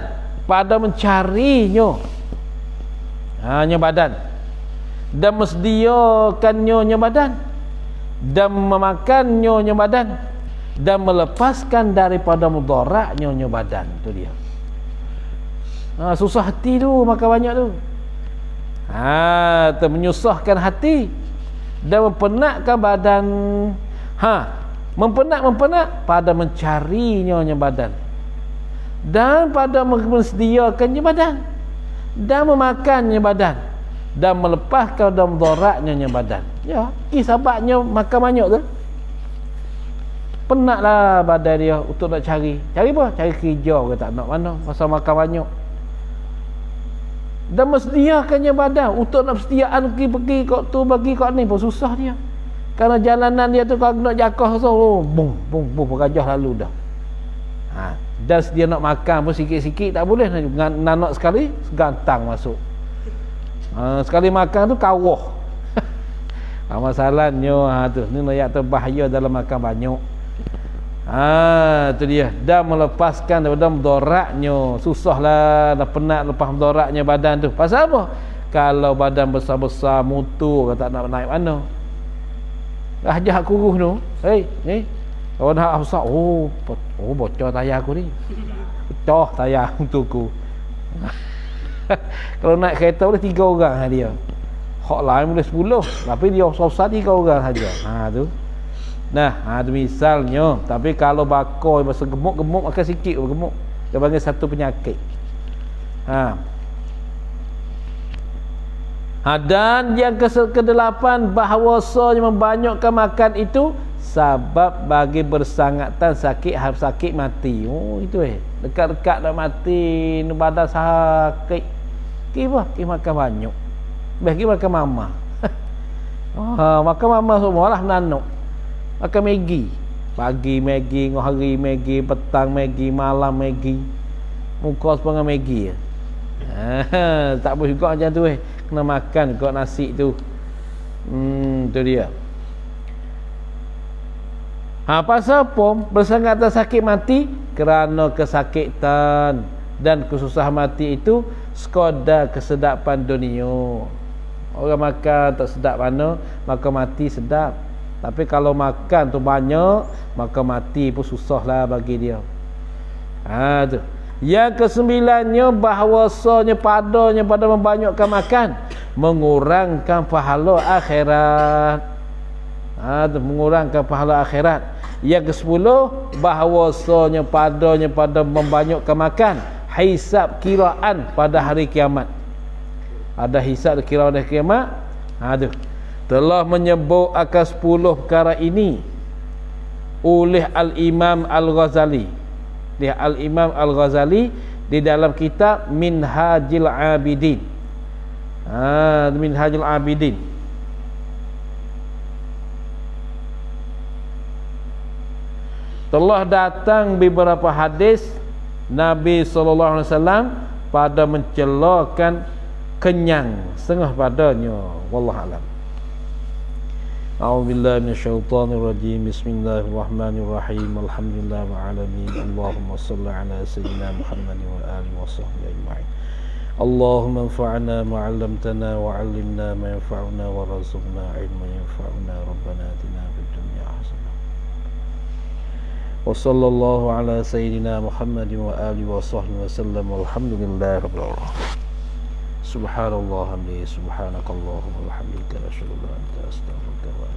pada mencarinya badan dan mesediakannya badan dan memakannya badan dan melepaskan daripada mudaratnya badan. Tu dia. Susah hati tu makan banyak tu. Menyusahkan hati dan mempenatkan badan. Mempenat pada mencarinya badan dan pada mesediakannya badan dan memakannya badan dan melepaskan dari mudaratnya badan. Ya, sebabnya makan banyak tu. Penatlah badan dia untuk nak cari apa? Cari kerja ke tak nak mana pasal makan banyak. Dan mesediakannya badan untuk nak sediaan pergi kat tu, bagi kat ni pun susah dia. Kerana jalanan dia tu kalau nak jakah tu bung bergajah lalu dah. Dan dia nak makan pun sikit-sikit tak boleh, nak sekali gantang masuk. Sekali makan tu kawah. Masalahnya tu ni layak terbahaya dalam makan banyak. Tu dia, dah melepaskan daripada mudaratnya. Susahlah, dah penat lepas mudaratnya badan tu. Pasal apa? Kalau badan besar-besar motor tak nak naik mana. Hajah kuruh tu. Ni kalau nak besar, bocor tayar aku ni. Pecah tayar untuk aku. Kalau naik kereta boleh 3 orang dia. Hak lain boleh 10, tapi dia besar-besar 3 orang saja. Tu. Tu misalnya. Tapi kalau bakar masa gemuk makan sikit gemuk. Dia panggil satu penyakit. Dan yang ke-8 bahawasanya membanyakkan makan itu sebab bagi bersangatan sakit mati. Itu dekat-dekat dah mati, badan sakit. Kita makan banyak. Bagi makan mama. Makan mama semualah menanuk. Makan Maggi. Pagi Maggi, hari Maggi, petang Maggi, malam Maggi. Muka sepengah Maggi. Tak boleh juga macam tu kena makan juga nasi tu. Tu dia. Pasal apa bersangatan sakit mati? Kerana kesakitan dan kesusahan mati itu sekadar kesedapan dunia. Orang makan tak sedap mana, maka mati sedap. Tapi kalau makan tu banyak, maka mati pun susahlah bagi dia. Tu. Yang ke-9-nya bahawasanya padanya pada membanyakkan makan mengurangkan pahala akhirat. Mengurangkan pahala akhirat. Yang ke-10 bahawasanya padanya pada membanyakkan makan hisab kiraan pada hari kiamat. Ada hisab kiraan pada hari kiamat. Telah menyebut akan 10 perkara ini oleh Al-Imam Al-Ghazali. Al-Imam Al-Ghazali di dalam kitab Minhajul Abidin. Minhajul Abidin. Telah datang beberapa hadis Nabi SAW pada mencelakan kenyang setengah padanya. Wallahu a'lam. A'udzubillahi minasyaitonir rajim. Bismillahirrahmanirrahim. Alhamdulillahil alamin. Allahumma shalli ala sayyidina Muhammad wa alihi washabbihi ajma'in. Allahumma anfa'na ma 'allamtana wa 'allimna ma yanfa'una wa rzuqna 'ilman yanfa'una. Rabbana atina fid dunya hasanah. Wa sallallahu ala sayyidina Muhammad wa alihi washabbihi wasallam. Walhamdulillahi rabbil alamin. Subhanallah hamdi subhanakallahumma wa bihamdika asyhadu an la ilaha illa anta astaghfiruka wa